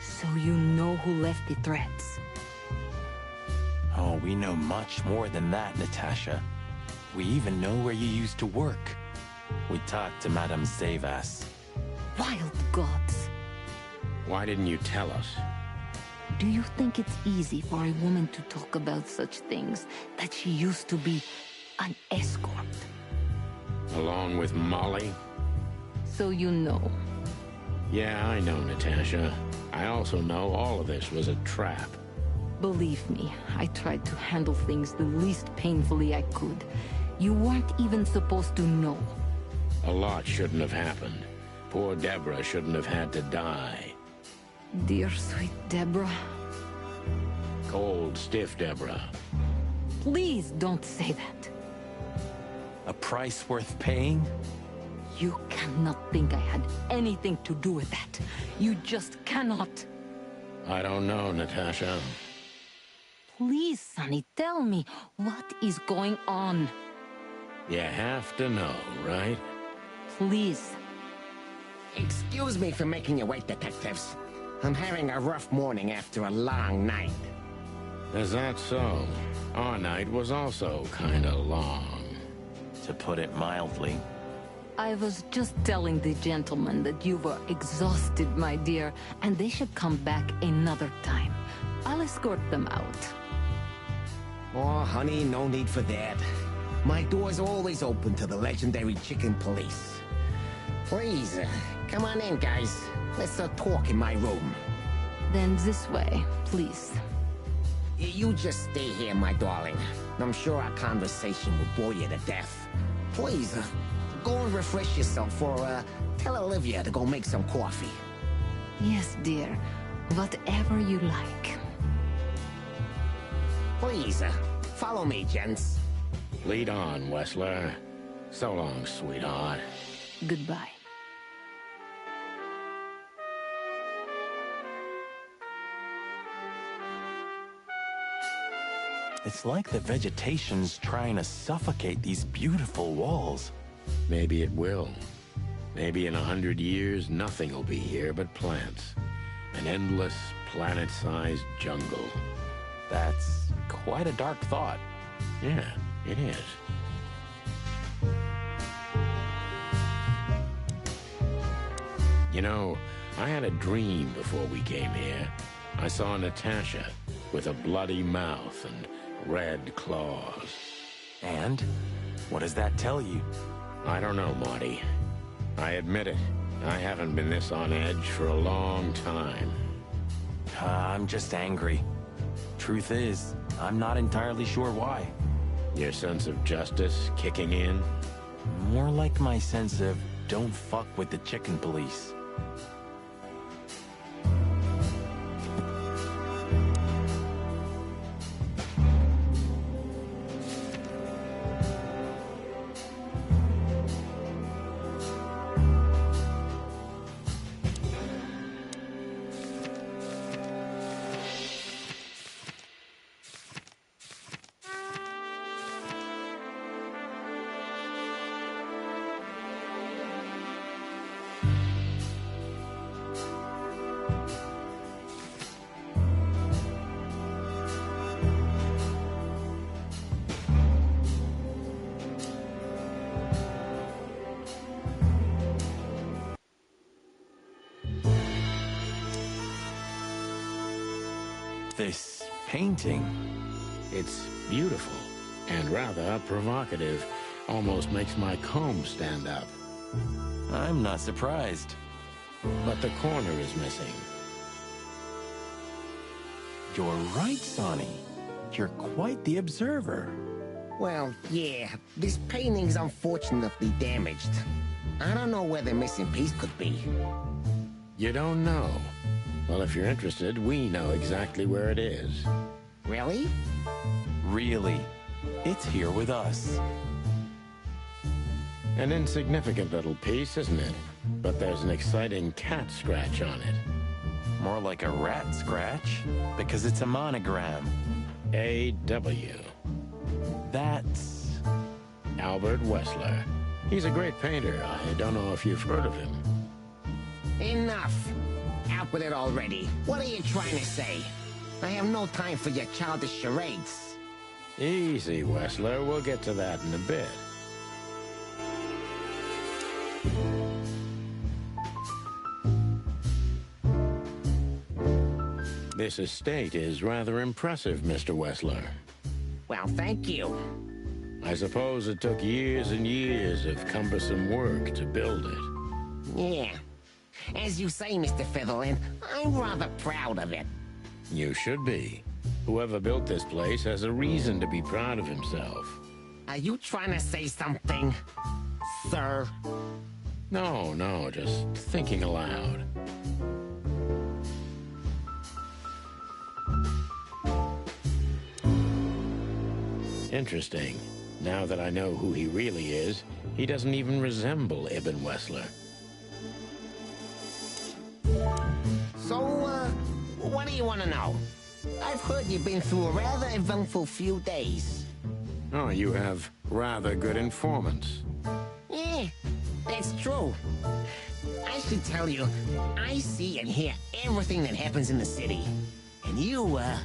So you know who left the threats? Oh, we know much more than that, Natasha. We even know where you used to work. We talked to Madame Zavas. Wild gods! Why didn't you tell us? Do you think it's easy for a woman to talk about such things, that she used to be an escort? Along with Molly? So you know. Yeah, I know, Natasha. I also know all of this was a trap. Believe me, I tried to handle things the least painfully I could. You weren't even supposed to know. A lot shouldn't have happened. Poor Deborah shouldn't have had to die. Dear sweet Deborah. Cold, stiff Deborah. Please don't say that. A price worth paying? You cannot think I had anything to do with that. You just cannot. I don't know, Natasha. Please, Sonny, tell me, what is going on? You have to know, right? Please. Excuse me for making you wait, detectives. I'm having a rough morning after a long night. Is that so? Our night was also kinda long. To put it mildly. I was just telling the gentlemen that you were exhausted, my dear, and they should come back another time. I'll escort them out. Oh, honey, no need for that. My door's always open to the legendary chicken police. Please, come on in, guys. Let's talk in my room. Then this way, please. You just stay here, my darling. I'm sure our conversation will bore you to death. Please, go and refresh yourself, or tell Olivia to go make some coffee. Yes, dear. Whatever you like. Please, follow me, gents. Lead on, Wessler. So long, sweetheart. Goodbye. It's like the vegetation's trying to suffocate these beautiful walls. Maybe it will. Maybe in 100 years, nothing will be here but plants. An endless, planet-sized jungle. That's quite a dark thought. Yeah, it is. You know, I had a dream before we came here. I saw Natasha with a bloody mouth and red claws. And? What does that tell you? I don't know, Marty. I admit it. I haven't been this on edge for a long time. I'm just angry. Truth is, I'm not entirely sure why. Your sense of justice kicking in? More like my sense of don't fuck with the chicken police. This painting, it's beautiful and rather provocative. Almost makes my comb stand up. I'm not surprised. But the corner is missing. You're right, Sonny. You're quite the observer. Well, yeah, this painting's unfortunately damaged. I don't know where the missing piece could be. You don't know? Well, if you're interested, we know exactly where it is. Really? Really. It's here with us. An insignificant little piece, isn't it? But there's an exciting cat scratch on it. More like a rat scratch, because it's a monogram. A.W. That's... Albert Wessler. He's a great painter. I don't know if you've heard of him. Enough! Out with it already. What are you trying to say? I have no time for your childish charades. Easy, Wessler. We'll get to that in a bit. This estate is rather impressive, Mr. Wessler. Well, thank you. I suppose it took years and years of cumbersome work to build it. Yeah. As you say, Mr. Featherland, I'm rather proud of it. You should be. Whoever built this place has a reason to be proud of himself. Are you trying to say something, sir? No, just thinking aloud. Interesting. Now that I know who he really is, he doesn't even resemble Ibn Wessler. So, what do you want to know? I've heard you've been through a rather eventful few days. Oh, you have rather good informants. Yeah, that's true. I should tell you, I see and hear everything that happens in the city. And you are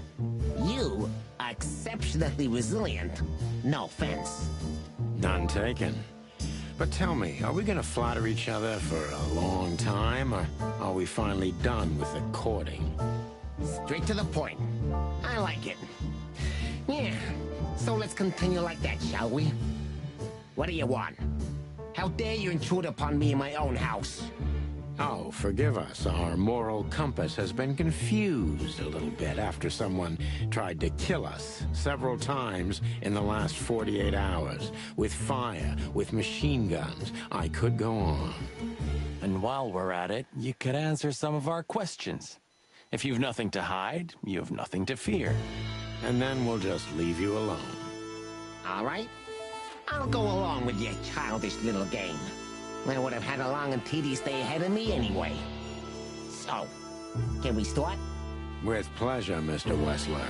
exceptionally resilient. No offense. None taken. But tell me, are we gonna flatter each other for a long time, or are we finally done with the courting? Straight to the point. I like it. Yeah, so let's continue like that, shall we? What do you want? How dare you intrude upon me in my own house? Oh, forgive us. Our moral compass has been confused a little bit after someone tried to kill us several times in the last 48 hours. With fire, with machine guns. I could go on. And while we're at it, you could answer some of our questions. If you've nothing to hide, you have nothing to fear. And then we'll just leave you alone. All right. I'll go along with your childish little game. I would have had a long and tedious day ahead of me anyway. So, can we start? With pleasure, Mr. Wessler.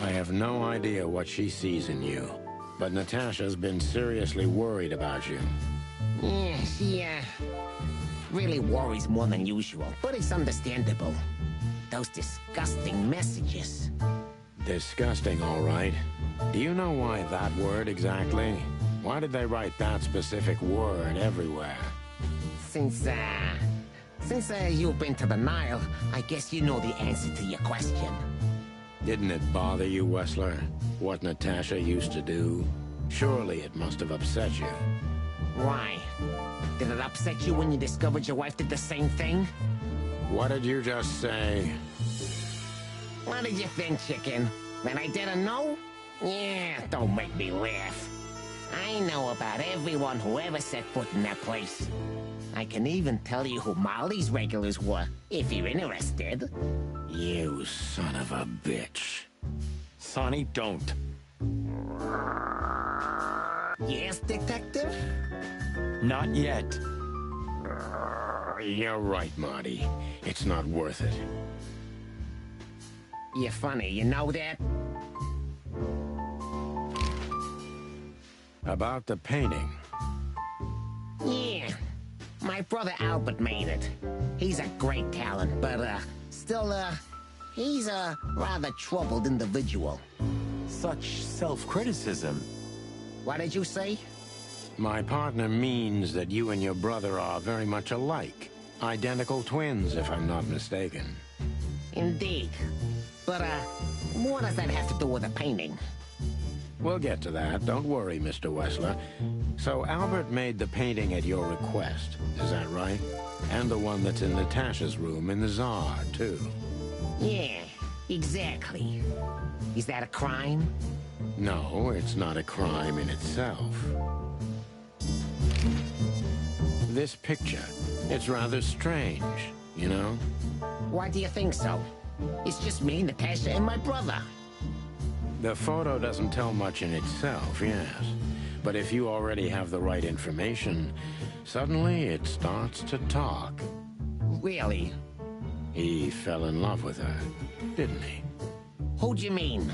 I have no idea what she sees in you, but Natasha's been seriously worried about you. Yeah, she, really worries more than usual, but it's understandable. Those disgusting messages. Disgusting, all right. Do you know why that word exactly? Why did they write that specific word everywhere? Since you've been to the Nile, I guess you know the answer to your question. Didn't it bother you, Wessler? What Natasha used to do? Surely it must have upset you. Why? Did it upset you when you discovered your wife did the same thing? What did you just say? What did you think, chicken? That I didn't know? Yeah, don't make me laugh. I know about everyone who ever set foot in that place. I can even tell you who Molly's regulars were, if you're interested. You son of a bitch. Sonny, don't. Yes, detective? Not yet. You're right, Marty. It's not worth it. You're funny, you know that? About the painting. Yeah. My brother Albert made it. He's a great talent, but, still, he's a rather troubled individual. Such self-criticism. What did you say? My partner means that you and your brother are very much alike. Identical twins, if I'm not mistaken. Indeed. But, what does that have to do with the painting? We'll get to that. Don't worry, Mr. Wessler. So Albert made the painting at your request. Is that right? And the one that's in Natasha's room in the Tsar, too. Yeah, exactly. Is that a crime? No, it's not a crime in itself. This picture, it's rather strange, you know? Why do you think so? It's just me, Natasha, and my brother. The photo doesn't tell much in itself, yes. But if you already have the right information, suddenly it starts to talk. Really? He fell in love with her, didn't he? Who do you mean?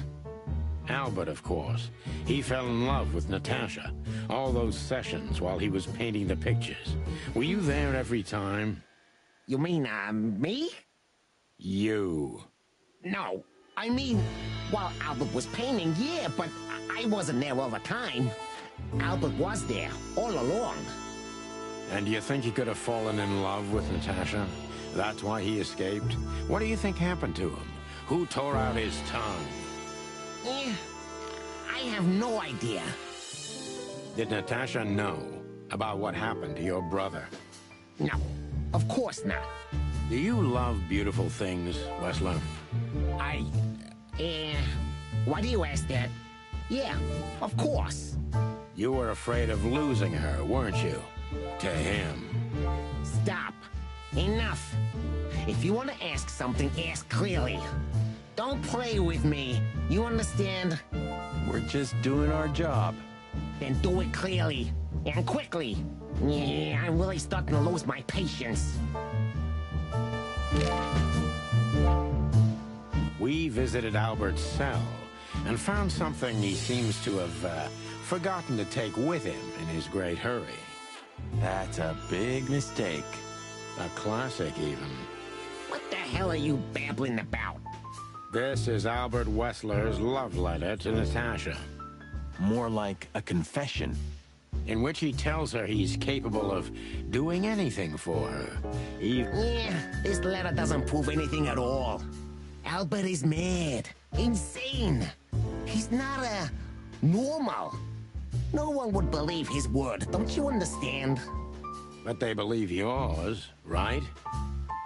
Albert, of course. He fell in love with Natasha. All those sessions while he was painting the pictures. Were you there every time? You mean, me? You. No, I mean, while Albert was painting, yeah, but I wasn't there all the time. Albert was there, all along. And do you think he could have fallen in love with Natasha? That's why he escaped? What do you think happened to him? Who tore out his tongue? I have no idea. Did Natasha know about what happened to your brother? No, of course not. Do you love beautiful things, Wessler? Why do you ask that? Yeah, of course. You were afraid of losing her, weren't you? To him. Stop. Enough. If you want to ask something, ask clearly. Don't play with me. You understand? We're just doing our job. Then do it clearly. And quickly. Yeah, I'm really starting to lose my patience. We visited Albert's cell and found something he seems to have forgotten to take with him in his great hurry. That's a big mistake. A classic, even. What the hell are you babbling about? This is Albert Wessler's love letter to Natasha. More like a confession. In which he tells her he's capable of doing anything for her. Yeah, this letter doesn't prove anything at all. Albert is mad. Insane. He's not, normal. No one would believe his word, don't you understand? But they believe yours, right?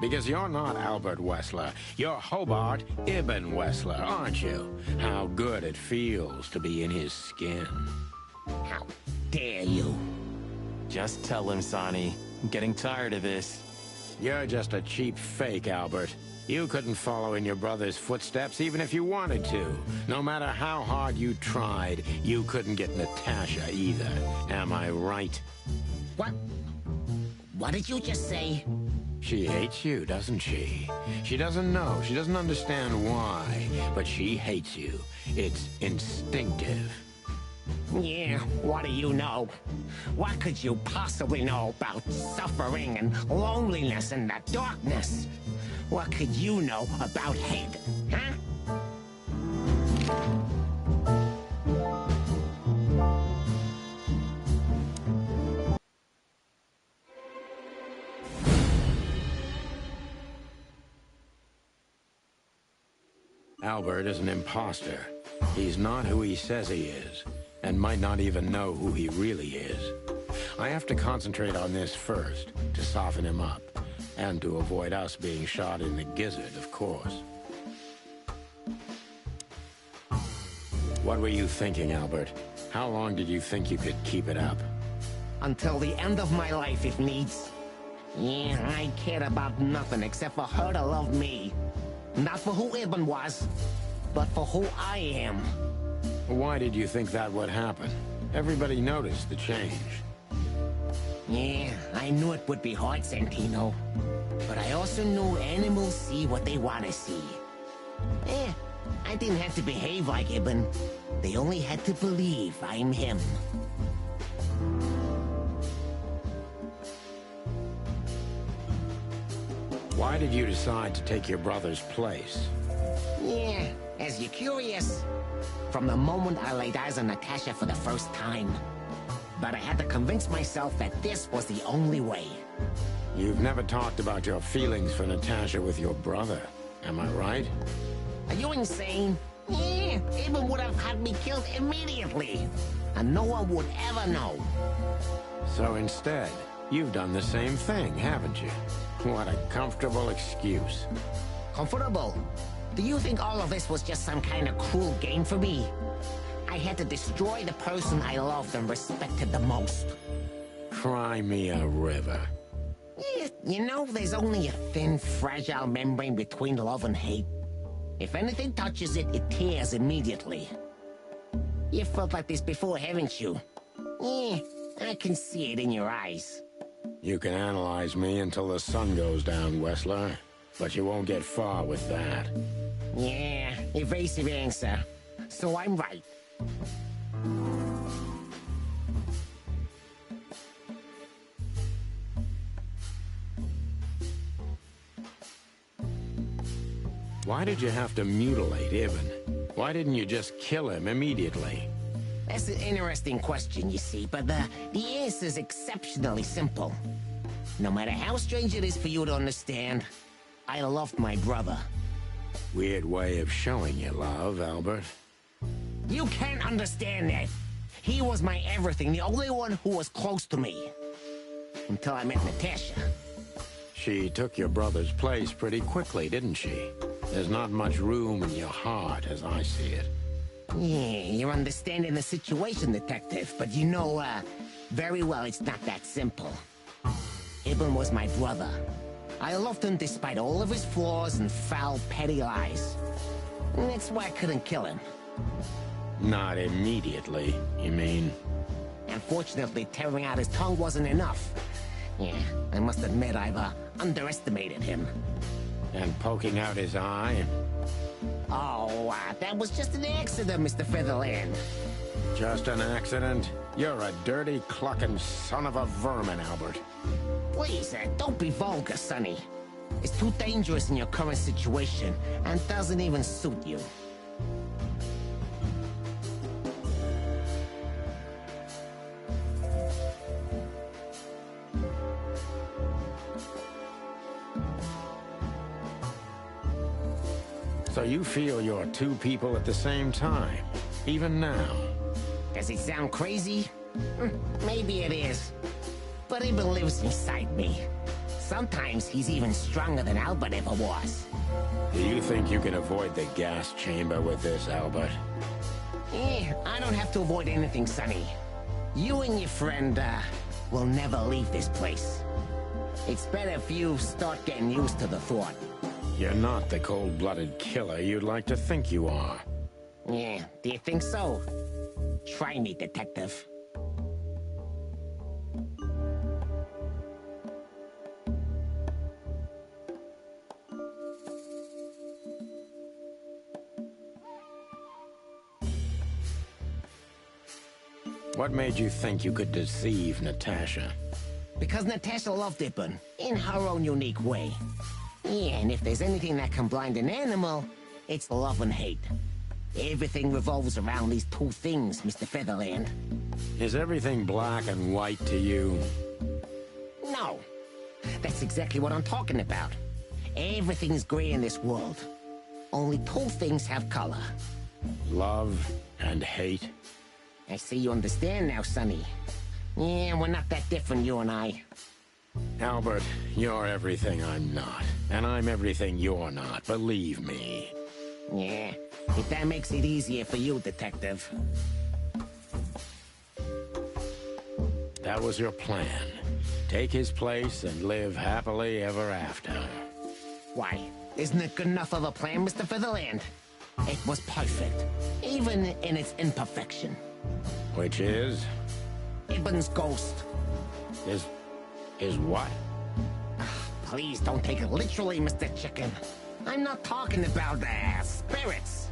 Because you're not Albert Wessler. You're Hobart Ibn Wessler, aren't you? How good it feels to be in his skin. How dare you? Just tell him, Sonny. I'm getting tired of this. You're just a cheap fake, Albert. You couldn't follow in your brother's footsteps even if you wanted to. No matter how hard you tried, you couldn't get Natasha either. Am I right? What? What did you just say? She hates you, doesn't she? She doesn't know. She doesn't understand why. But she hates you. It's instinctive. Yeah, what do you know? What could you possibly know about suffering and loneliness and the darkness? What could you know about hate, huh? Albert is an imposter. He's not who he says he is, and might not even know who he really is. I have to concentrate on this first, to soften him up, and to avoid us being shot in the gizzard, of course. What were you thinking, Albert? How long did you think you could keep it up? Until the end of my life, if needs. Yeah, I cared about nothing except for her to love me. Not for who Ibn was, but for who I am. Why did you think that would happen? Everybody noticed the change. Yeah, I knew it would be hard, Santino. But I also knew animals see what they want to see. I didn't have to behave like Ibn. They only had to believe I'm him. Why did you decide to take your brother's place? Yeah, as you're curious, from the moment I laid eyes on Natasha for the first time. But I had to convince myself that this was the only way. You've never talked about your feelings for Natasha with your brother, am I right? Are you insane? Yeah, Ibn would have had me killed immediately. And no one would ever know. So instead, You've done the same thing, haven't you? What a comfortable excuse. Comfortable? Do you think all of this was just some kind of cruel game for me? I had to destroy the person I loved and respected the most. Cry me a river. Yeah, you know, there's only a thin, fragile membrane between love and hate. If anything touches it, it tears immediately. You felt like this before, haven't you? Yeah, I can see it in your eyes. You can analyze me until the sun goes down, Wessler. But you won't get far with that. Yeah, evasive answer. So I'm right. Why did you have to mutilate Ibn? Why didn't you just kill him immediately? That's an interesting question, you see, but the answer's exceptionally simple. No matter how strange it is for you to understand, I loved my brother. Weird way of showing your love, Albert. You can't understand that. He was my everything, the only one who was close to me. Until I met Natasha. She took your brother's place pretty quickly, didn't she? There's not much room in your heart, as I see it. Yeah, you're understanding the situation, Detective, but you know, very well it's not that simple. Ibn was my brother. I loved him despite all of his flaws and foul, petty lies. And that's why I couldn't kill him. Not immediately, you mean? Unfortunately, tearing out his tongue wasn't enough. Yeah, I must admit I've underestimated him. And poking out his eye? Oh, that was just an accident, Mr. Featherland. Just an accident? You're a dirty, clucking son of a vermin, Albert. Please, don't be vulgar, Sonny. It's too dangerous in your current situation, and doesn't even suit you. So you feel you're two people at the same time, even now? Does it sound crazy? Maybe it is. But Ibn lives inside me. Sometimes he's even stronger than Albert ever was. Do you think you can avoid the gas chamber with this, Albert? I don't have to avoid anything, Sonny. You and your friend, will never leave this place. It's better if you start getting used to the thought. You're not the cold-blooded killer you'd like to think you are. Yeah, do you think so? Try me, Detective. What made you think you could deceive Natasha? Because Natasha loved Ibn, in her own unique way. Yeah, and if there's anything that can blind an animal, it's love and hate. Everything revolves around these two things, Mr. Featherland. Is everything black and white to you? No. That's exactly what I'm talking about. Everything's gray in this world. Only two things have color. Love and hate? I see you understand now, Sonny. Yeah, we're not that different, you and I. Albert, you're everything I'm not. And I'm everything you're not, believe me. Yeah, if that makes it easier for you, Detective. That was your plan. Take his place and live happily ever after. Why? Isn't it good enough of a plan, Mr. Featherland? It was perfect, even in its imperfection. Which is? Ibn's ghost. Is what? Please don't take it literally, Mr. Chicken. I'm not talking about spirits.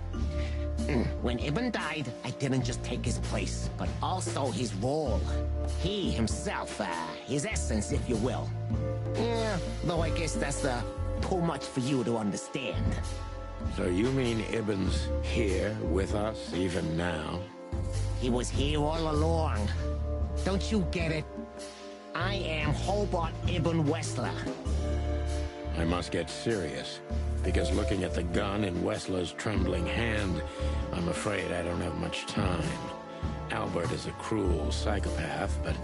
When Ibn died, I didn't just take his place, but also his role. He himself, his essence, if you will. Yeah, though I guess that's too much for you to understand. So you mean Ibn's here with us even now? He was here all along. Don't you get it? I am Hobart Ibn Wessler. I must get serious, because looking at the gun in Wessler's trembling hand, I'm afraid I don't have much time. Albert is a cruel psychopath, but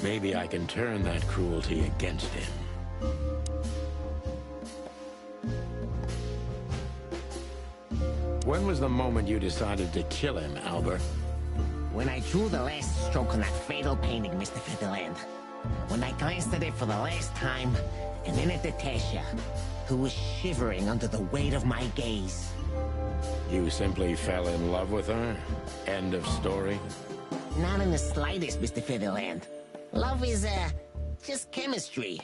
Maybe I can turn that cruelty against him. When was the moment you decided to kill him, Albert? When I drew the last stroke on that fatal painting, Mr. Featherland. When I glanced at it for the last time, and then at Natasha, who was shivering under the weight of my gaze. You simply fell in love with her? End of story? Not in the slightest, Mr. Featherland. Love is, just chemistry.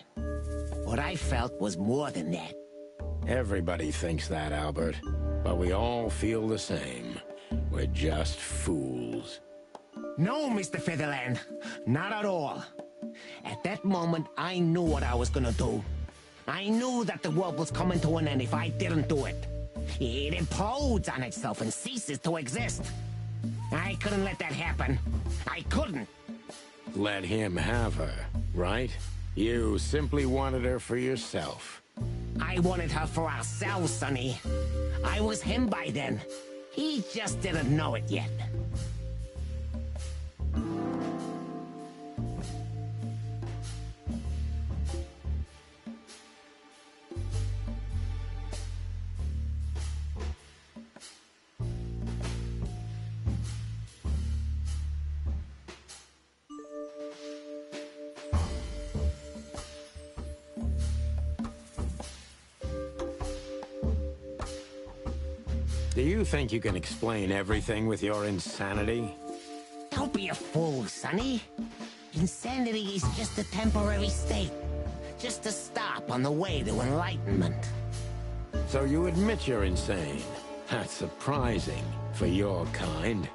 What I felt was more than that. Everybody thinks that, Albert. But we all feel the same. We're just fools. No, Mr. Featherland. Not at all. At that moment, I knew what I was gonna do. I knew that the world was coming to an end if I didn't do it. It implodes on itself and ceases to exist. I couldn't let that happen. I couldn't. Let him have her, right? You simply wanted her for yourself. I wanted her for ourselves, Sonny. I was him by then. He just didn't know it yet. Do you think you can explain everything with your insanity? Don't be a fool, Sonny. Insanity is just a temporary state. Just a stop on the way to enlightenment. So you admit you're insane. That's surprising for your kind.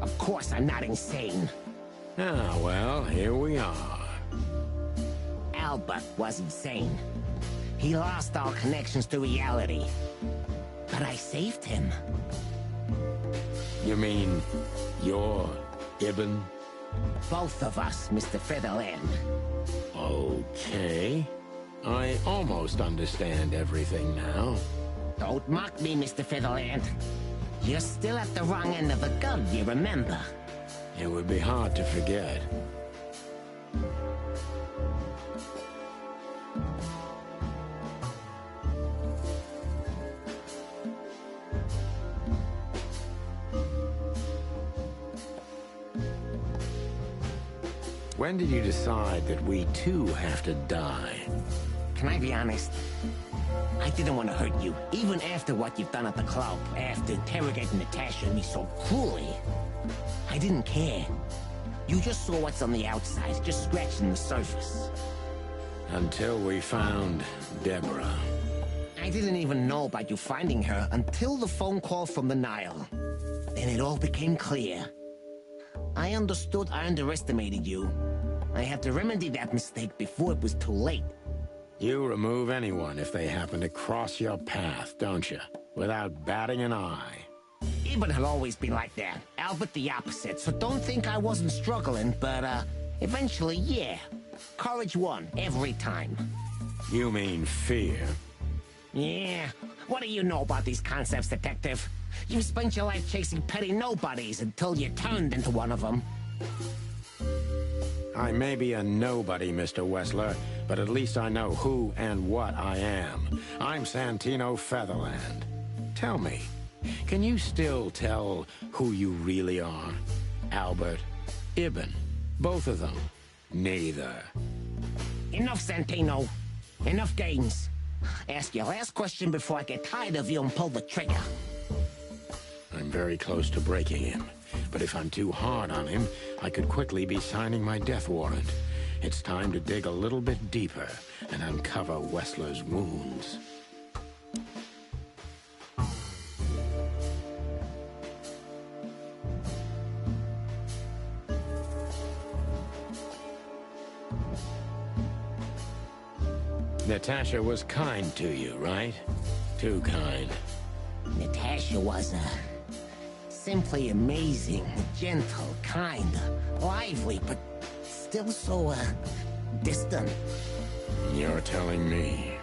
Of course I'm not insane. Ah, well, here we are. Albert was insane. He lost all connections to reality. But I saved him. You mean you're Ibn? Both of us, Mr. Featherland. Okay. I almost understand everything now. Don't mock me, Mr. Featherland. You're still at the wrong end of the gun, you remember? It would be hard to forget. When did you decide that we too have to die? Can I be honest? I didn't want to hurt you, even after what you've done at the club, after interrogating Natasha and me so cruelly. I didn't care. You just saw what's on the outside, just scratching the surface. Until we found Deborah. I didn't even know about you finding her until the phone call from the Nile. Then it all became clear. I understood I underestimated you. I had to remedy that mistake before it was too late. You remove anyone if they happen to cross your path, don't you? Without batting an eye. Ibn had always been like that. Albert the opposite, so don't think I wasn't struggling, but, eventually, yeah. Courage won, every time. You mean fear? Yeah. What do you know about these concepts, Detective? You spent your life chasing petty nobodies until you turned into one of them. I may be a nobody, Mr. Wessler, but at least I know who and what I am. I'm Santino Featherland. Tell me, can you still tell who you really are? Albert, Ibn, both of them? Neither. Enough, Santino. Enough games. Ask your last question before I get tired of you and pull the trigger. I'm very close to breaking him, but if I'm too hard on him, I could quickly be signing my death warrant. It's time to dig a little bit deeper and uncover Wessler's wounds. Natasha was kind to you, right? Too kind. Natasha was, simply amazing, gentle, kind, lively, but still so, distant. You're telling me?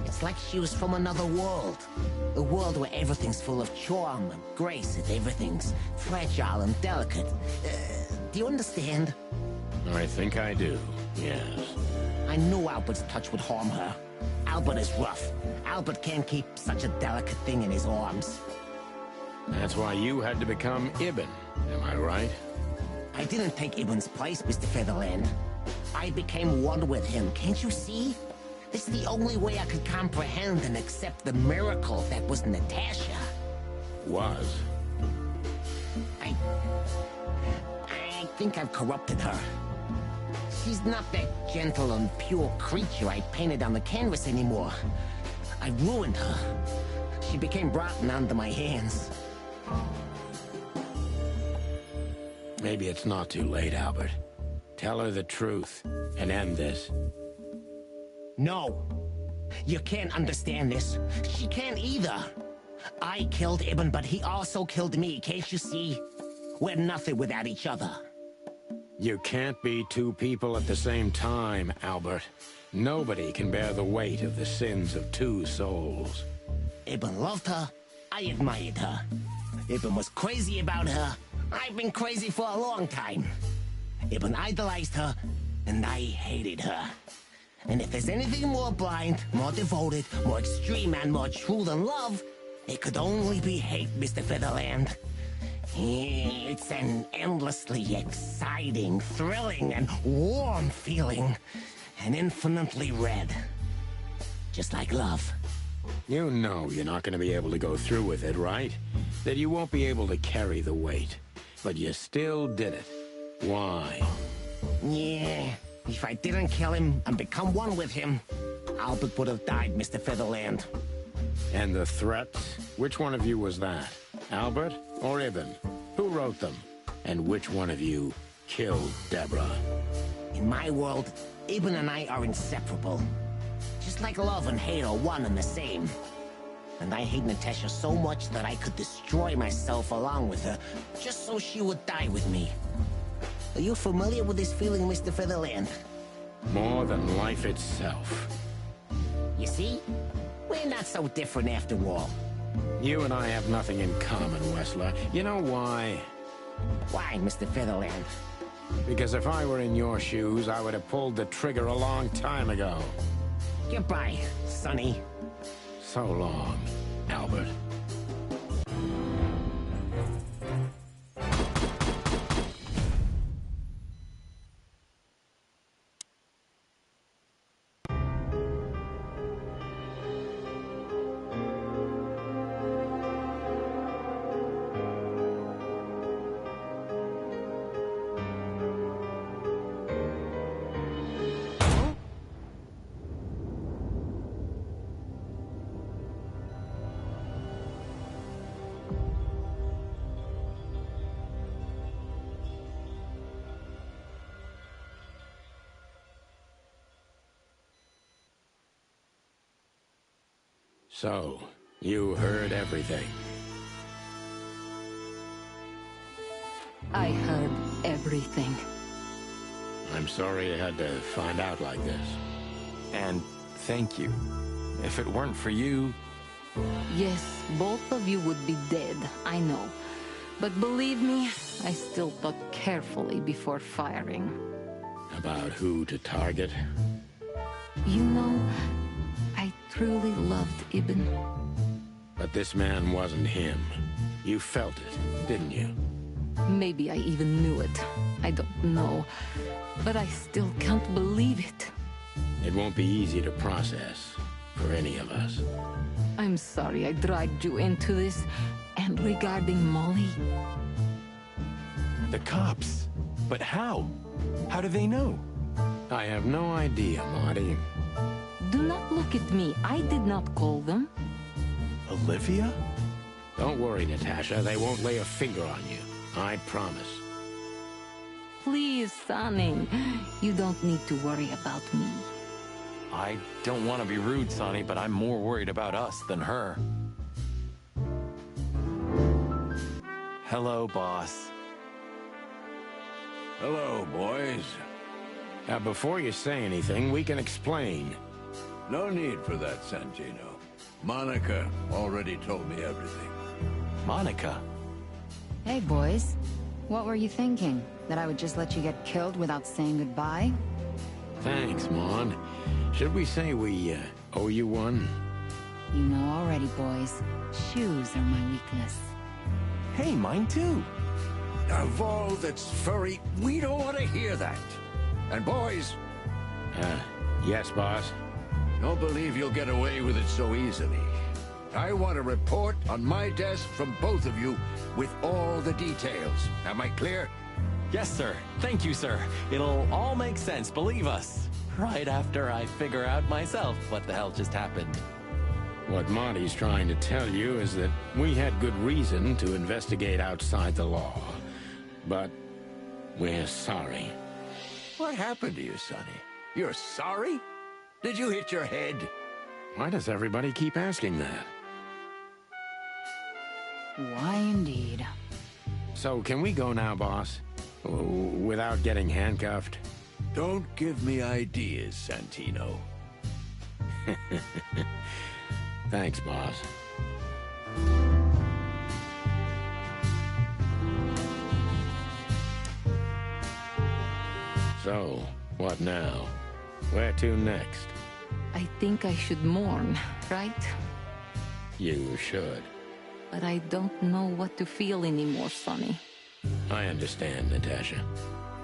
It's like she was from another world. A world where everything's full of charm and grace and everything's fragile and delicate. Do you understand? I think I do, yes. I knew Albert's touch would harm her. Albert is rough. Albert can't keep such a delicate thing in his arms. That's why you had to become Ibn, am I right? I didn't take Ibn's place, Mr. Featherland. I became one with him, can't you see? It's the only way I could comprehend and accept the miracle that was Natasha. Was? I think I've corrupted her. She's not that gentle and pure creature I painted on the canvas anymore. I ruined her. She became rotten under my hands. Maybe it's not too late, Albert. Tell her the truth and end this. No. You can't understand this. She can't either. I killed Ibn, but he also killed me, can't you see? We're nothing without each other. You can't be two people at the same time, Albert. Nobody can bear the weight of the sins of two souls. Ibn loved her. I admired her. Ibn was crazy about her. I've been crazy for a long time. Ibn idolized her, and I hated her. And if there's anything more blind, more devoted, more extreme, and more true than love, it could only be hate, Mr. Featherland. It's an endlessly exciting, thrilling, and warm feeling. And infinitely red. Just like love. You know you're not going to be able to go through with it, right? That you won't be able to carry the weight. But you still did it. Why? Yeah, if I didn't kill him and become one with him, Albert would have died, Mr. Featherland. And the threats? Which one of you was that? Albert or Ibn? Who wrote them? And which one of you killed Deborah? In my world, Ibn and I are inseparable. Just like love and hate are one and the same. And I hate Natasha so much that I could destroy myself along with her, just so she would die with me. Are you familiar with this feeling, Mr. Featherland? More than life itself. You see? We're not so different after all. You and I have nothing in common, Wessler. You know why? Why, Mr. Featherland? Because if I were in your shoes, I would have pulled the trigger a long time ago. Goodbye, Sonny. So long, Albert. So, you heard everything. I heard everything. I'm sorry you had to find out like this. And thank you. If it weren't for you... Yes, both of you would be dead, I know. But believe me, I still thought carefully before firing. About who to target? You know, I truly loved Ibn. But this man wasn't him. You felt it, didn't you? Maybe I even knew it. I don't know. But I still can't believe it. It won't be easy to process for any of us. I'm sorry I dragged you into this. And regarding Molly... The cops? But how? How do they know? I have no idea, Marty. Do not look at me. I did not call them. Olivia? Don't worry, Natasha. They won't lay a finger on you. I promise. Please, Sonny. You don't need to worry about me. I don't want to be rude, Sonny, but I'm more worried about us than her. Hello, boss. Hello, boys. Before you say anything, we can explain. No need for that, Santino. Monica already told me everything. Monica? Hey, boys. What were you thinking? That I would just let you get killed without saying goodbye? Thanks, Mon. Should we say we owe you one? You know already, boys. Shoes are my weakness. Hey, mine too. Of all that's furry, we don't want to hear that. And boys... Yes, boss? Don't believe you'll get away with it so easily. I want a report on my desk from both of you with all the details. Am I clear? Yes, sir. Thank you, sir. It'll all make sense, believe us. Right after I figure out myself what the hell just happened. What Monty's trying to tell you is that we had good reason to investigate outside the law. But we're sorry. What happened to you, Sonny? You're sorry? Did you hit your head? Why does everybody keep asking that? Why indeed. So can we go now, boss? Without getting handcuffed? Don't give me ideas, Santino. Thanks, boss. So, what now? Where to next? I think I should mourn, right? You should. But I don't know what to feel anymore, Sonny. I understand, Natasha.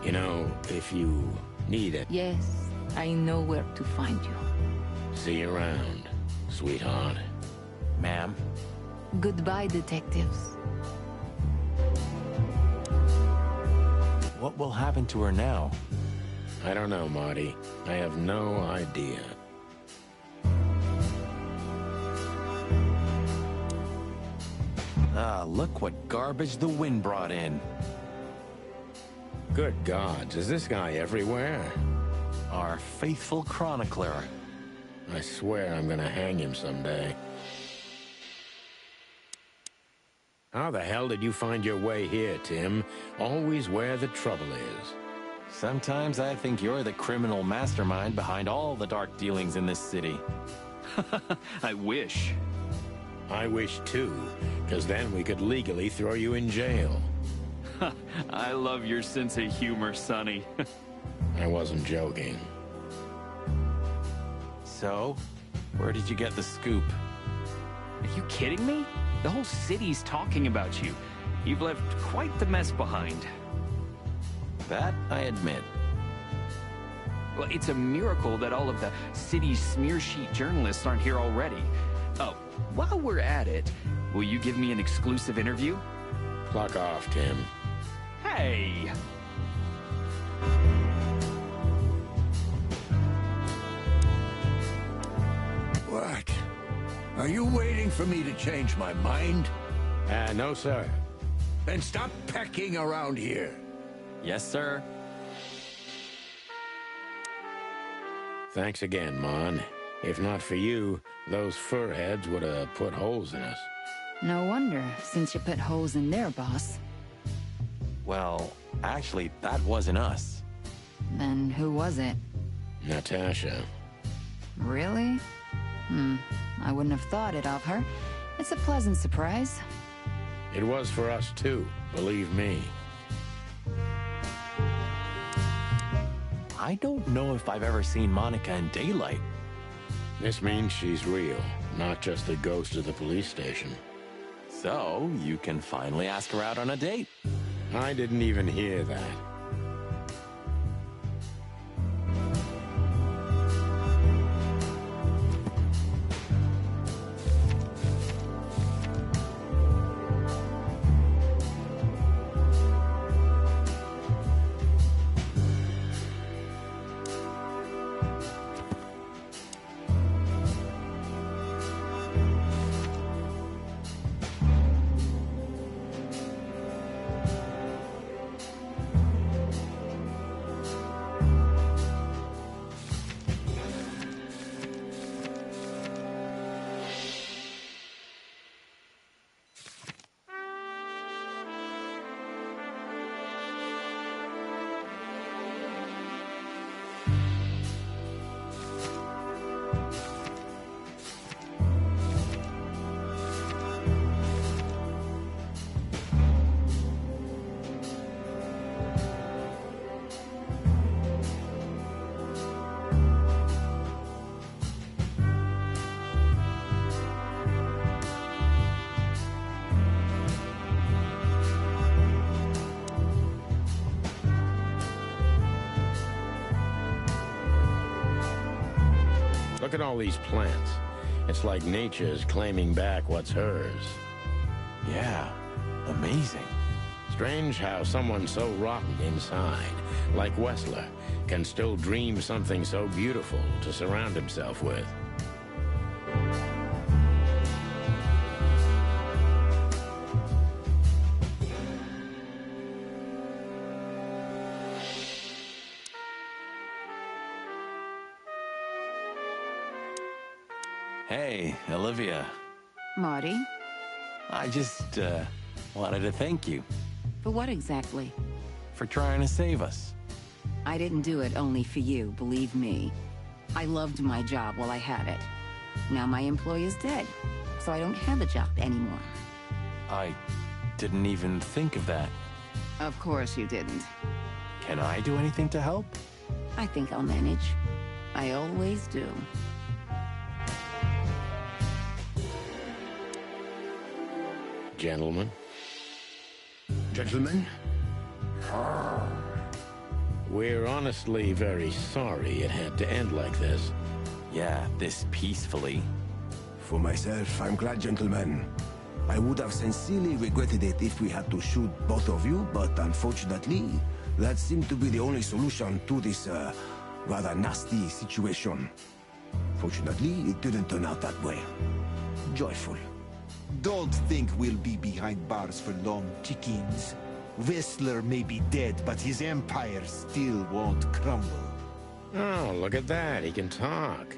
You know, if you need it... Yes, I know where to find you. See you around, sweetheart. Ma'am. Goodbye, detectives. What will happen to her now? I don't know, Marty. I have no idea. Ah, look what garbage the wind brought in. Good gods, is this guy everywhere? Our faithful chronicler. I swear I'm gonna hang him someday. How the hell did you find your way here, Tim? Always where the trouble is. Sometimes I think you're the criminal mastermind behind all the dark dealings in this city. I wish. I wish too, because then we could legally throw you in jail. I love your sense of humor, Sonny. I wasn't joking. So, where did you get the scoop? Are you kidding me? The whole city's talking about you. You've left quite the mess behind. That I admit. Well, it's a miracle that all of the city's smear sheet journalists aren't here already. Oh, while we're at it, will you give me an exclusive interview? Pluck off, Tim. Hey! What? Are you waiting for me to change my mind? No, sir. Then stop pecking around here. Yes, sir. Thanks again, Mon. If not for you, those fur heads would have put holes in us. No wonder, since you put holes in their boss. Well, actually, that wasn't us. Then who was it? Natasha. Really? I wouldn't have thought it of her. It's a pleasant surprise. It was for us too, believe me. I don't know if I've ever seen Monica in daylight. This means she's real, not just a ghost of the police station. So, you can finally ask her out on a date. I didn't even hear that. Look at all these plants. It's like nature's claiming back what's hers. Yeah, amazing. Strange how someone so rotten inside, like Wessler, can still dream something so beautiful to surround himself with. Hey, Olivia. Marty? I just, wanted to thank you. For what exactly? For trying to save us. I didn't do it only for you, believe me. I loved my job while I had it. Now my employer's dead, so I don't have a job anymore. I didn't even think of that. Of course you didn't. Can I do anything to help? I think I'll manage. I always do. Gentlemen? Gentlemen? We're honestly very sorry it had to end like this. Yeah, this peacefully. For myself, I'm glad, gentlemen. I would have sincerely regretted it if we had to shoot both of you, but unfortunately, that seemed to be the only solution to this, rather nasty situation. Fortunately, it didn't turn out that way. Joyful. Don't think we'll be behind bars for long, chickens. Whistler may be dead, but his empire still won't crumble. Oh, look at that. He can talk.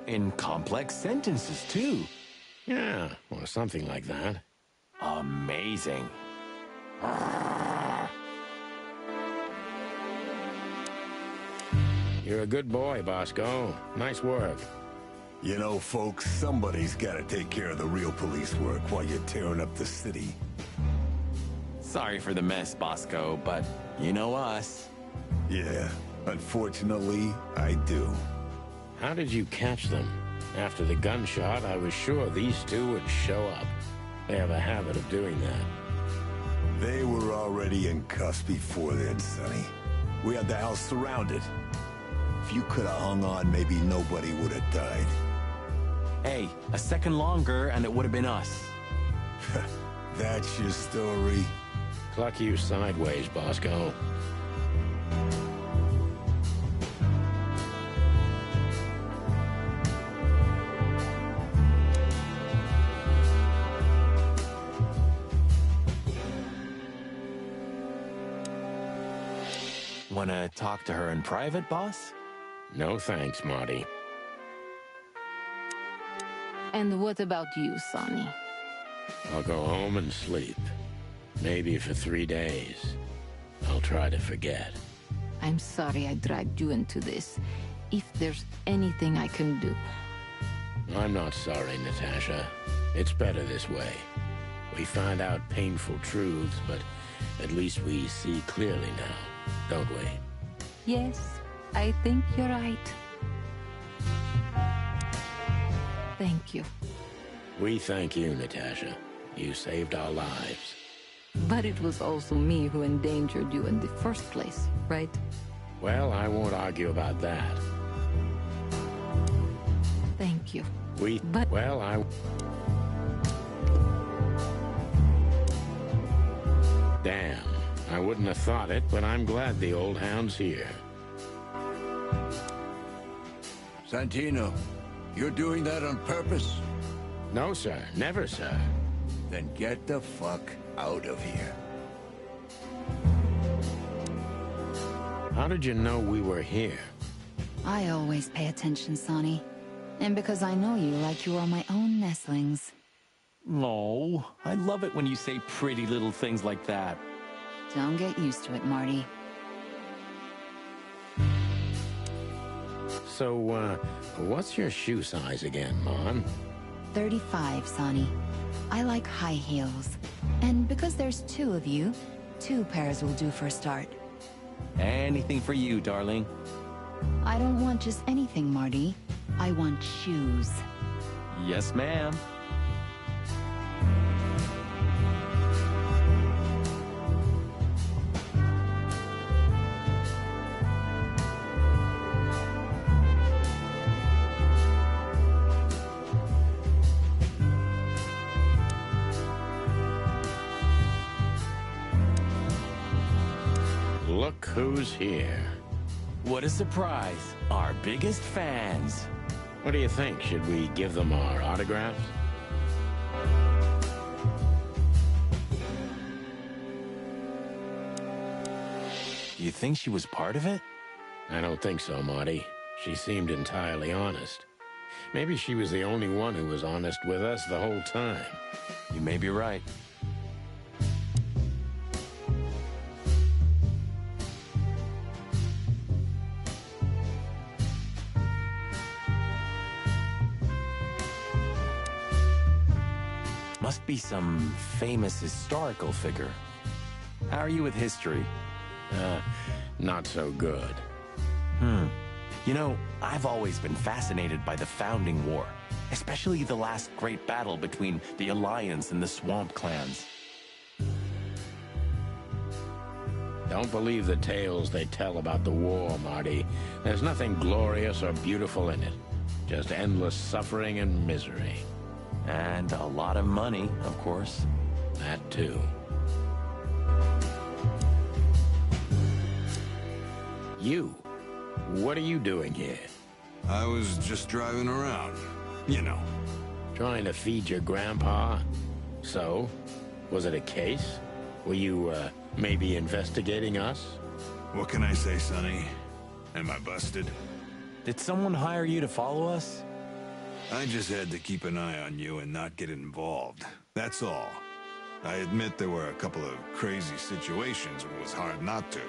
In complex sentences, too. Yeah, or something like that. Amazing. You're a good boy, Bosco. Nice work. You know, folks, somebody's gotta take care of the real police work while you're tearing up the city. Sorry for the mess, Bosco, but you know us. Yeah, unfortunately, I do. How did you catch them? After the gunshot, I was sure these two would show up. They have a habit of doing that. They were already in cuffs before then, Sonny. We had the house surrounded. If you could have hung on, maybe nobody would have died. Hey, a second longer and it would have been us. That's your story? Cluck you sideways, Bosco. Wanna talk to her in private, boss? No thanks, Marty. And what about you, Sonny? I'll go home and sleep. Maybe for 3 days. I'll try to forget. I'm sorry I dragged you into this. If there's anything I can do. I'm not sorry, Natasha. It's better this way. We find out painful truths, but at least we see clearly now, don't we? Yes, I think you're right. Thank you. We thank you, Natasha. You saved our lives. But it was also me who endangered you in the first place, right? Well, I won't argue about that. Thank you. Well, Damn, I wouldn't have thought it, but I'm glad the old hound's here. Santino, you're doing that on purpose? No, sir. Never, sir. Then get the fuck out of here. How did you know we were here? I always pay attention, Sonny. And because I know you like you are my own nestlings. No, I love it when you say pretty little things like that. Don't get used to it, Marty. So, what's your shoe size again, Mon? 35, Sonny. I like high heels. And because there's 2 of you, 2 pairs will do for a start. Anything for you, darling. I don't want just anything, Marty. I want shoes. Yes, ma'am. Look who's here. What a surprise. Our biggest fans. What do you think? Should we give them our autographs? You think she was part of it? I don't think so, Marty. She seemed entirely honest. Maybe she was the only one who was honest with us the whole time. You may be right. Must be some famous historical figure. How are you with history? Not so good. You know, I've always been fascinated by the Founding War, especially the last great battle between the Alliance and the Swamp Clans. Don't believe the tales they tell about the war, Marty. There's nothing glorious or beautiful in it. Just endless suffering and misery. And a lot of money, of course. That too. You. What are you doing here? I was just driving around. You know. Trying to feed your grandpa? So? Was it a case? Were you, maybe investigating us? What can I say, Sonny? Am I busted? Did someone hire you to follow us? I just had to keep an eye on you and not get involved. That's all. I admit there were a couple of crazy situations it was hard not to.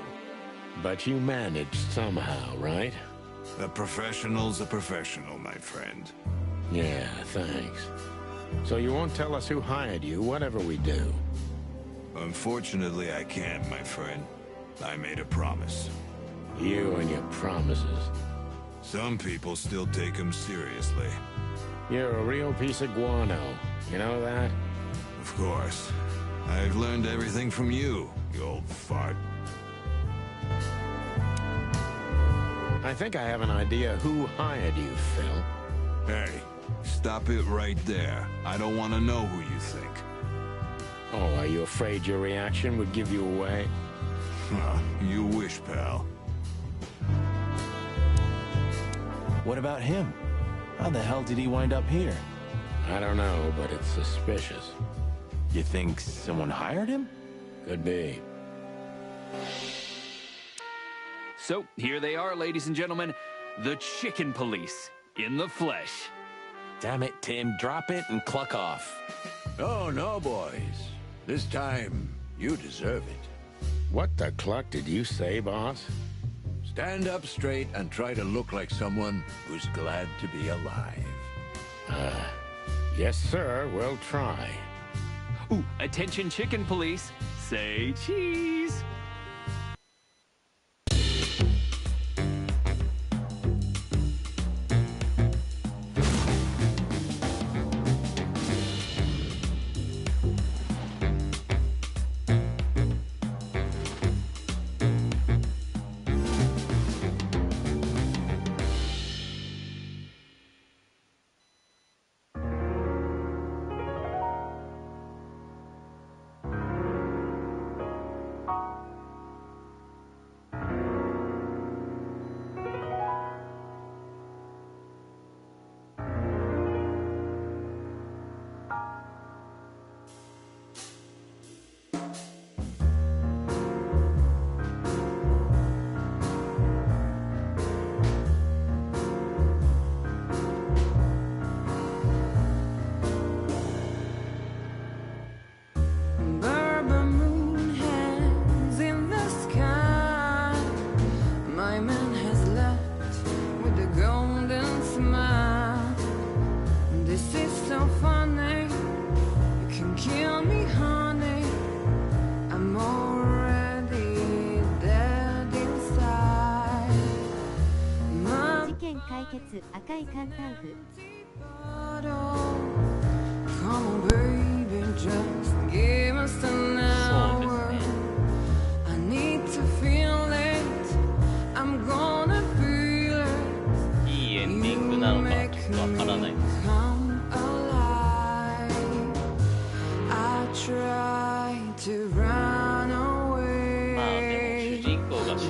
But you managed somehow, right? A professional's a professional, my friend. Yeah, thanks. So you won't tell us who hired you, whatever we do? Unfortunately, I can't, my friend. I made a promise. You and your promises. Some people still take them seriously. You're a real piece of guano. You know that? Of course. I've learned everything from you, you old fart. I think I have an idea who hired you, Phil. Hey, stop it right there. I don't want to know who you think. Oh, are you afraid your reaction would give you away? You wish, pal. What about him? How the hell did he wind up here? I don't know, but it's suspicious. You think someone hired him? Could be. So, here they are, ladies and gentlemen. The Chicken Police, in the flesh. Damn it, Tim. Drop it and cluck off. Oh, no, boys. This time, you deserve it. What the cluck did you say, boss? Stand up straight and try to look like someone who's glad to be alive. Yes, sir. We'll try. Ooh, attention Chicken Police. Say cheese.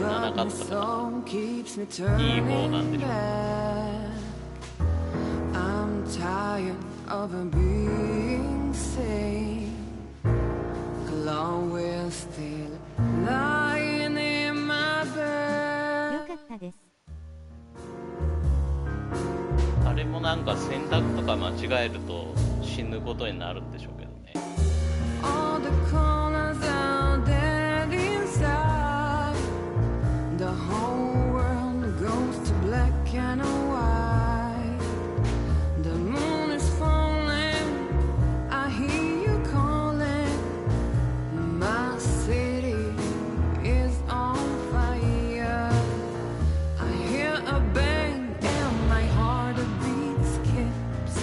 死ななかったからいい方なんでしょう。I'm tired of being sane. Alone we're still lying in my bed. よかったです。あれもなんか選択とか間違えると死ぬことになるんでしょうけどね。 All the corners are dead inside. The whole world goes to black and white. The moon is falling. I hear you calling. My city is on fire. I hear a bang and my heartbeat skips.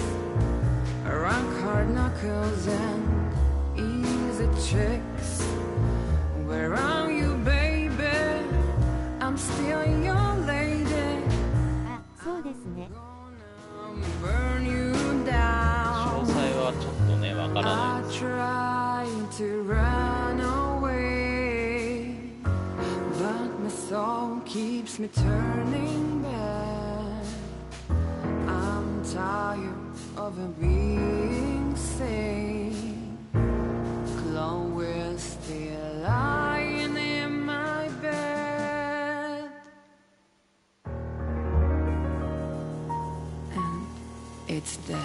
Rock hard knuckles and easy tricks. Where are you, baby? I'm still your lady. あ、そうですね。Burn you down. 詳細はちょっとねわからない I です。 try to run away, but my soul keeps me turning back. I'm tired of being sane. Clone will still lying in my bed, and it's dead.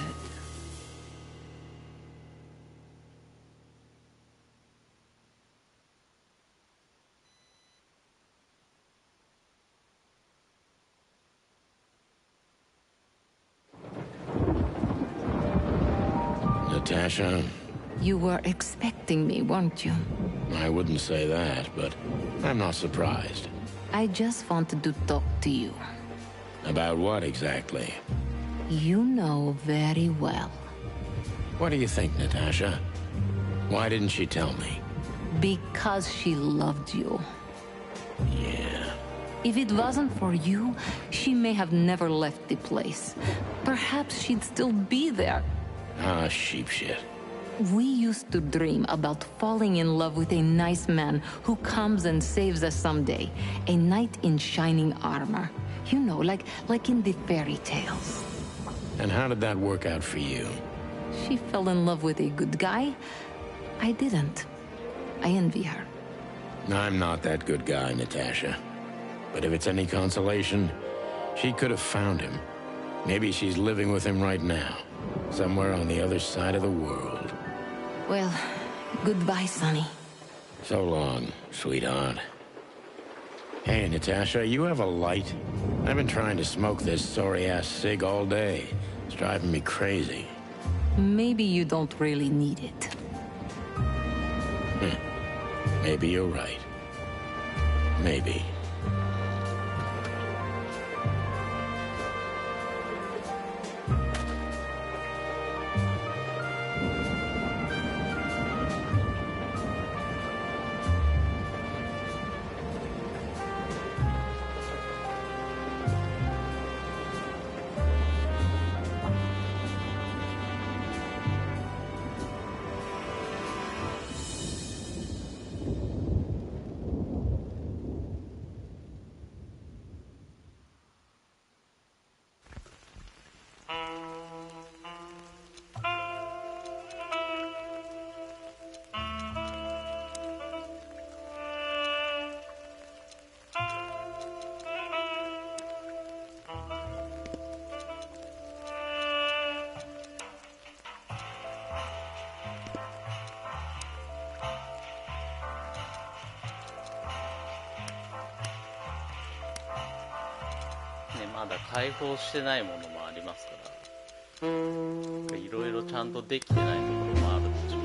Natasha? You were expecting me, weren't you? I wouldn't say that, but I'm not surprised. I just wanted to talk to you. About what exactly? You know very well. What do you think, Natasha? Why didn't she tell me? Because she loved you. Yeah. If it wasn't for you, she may have never left the place. Perhaps she'd still be there. Ah, sheep shit. We used to dream about falling in love with a nice man who comes and saves us someday. A knight in shining armor. You know, like in the fairy tales. And how did that work out for you? She fell in love with a good guy. I didn't. I envy her. I'm not that good guy, Natasha. But if it's any consolation, she could have found him. Maybe she's living with him right now. Somewhere on the other side of the world. Well, goodbye, Sonny. So long, sweetheart. Hey, Natasha, you have a light? I've been trying to smoke this sorry-ass cig all day. It's driving me crazy. Maybe you don't really need it. Maybe you're right. Maybe.まだ開放してないものもありますから、いろいろちゃんとできてないところもあるんでしょう。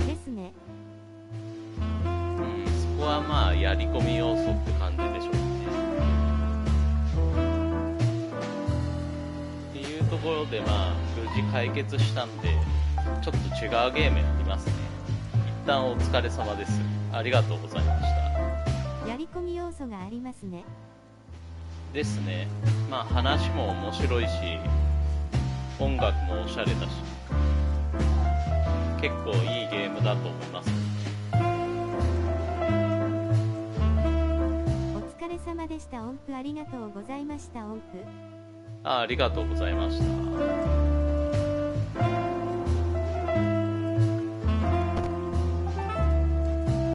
ですね。そこはまあやり込み要素って感じでしょうね。っていうところでまあ無事解決したんで、ちょっと違うゲームやりますね。一旦お疲れ様です。ありがとうございました。やり込み要素がありますね。ですね。まあ話も面白いし、音楽もおしゃれだし、結構いいゲームだと思います。お疲れ様でした。音符ありがとうございました。音符。ありがとうございました。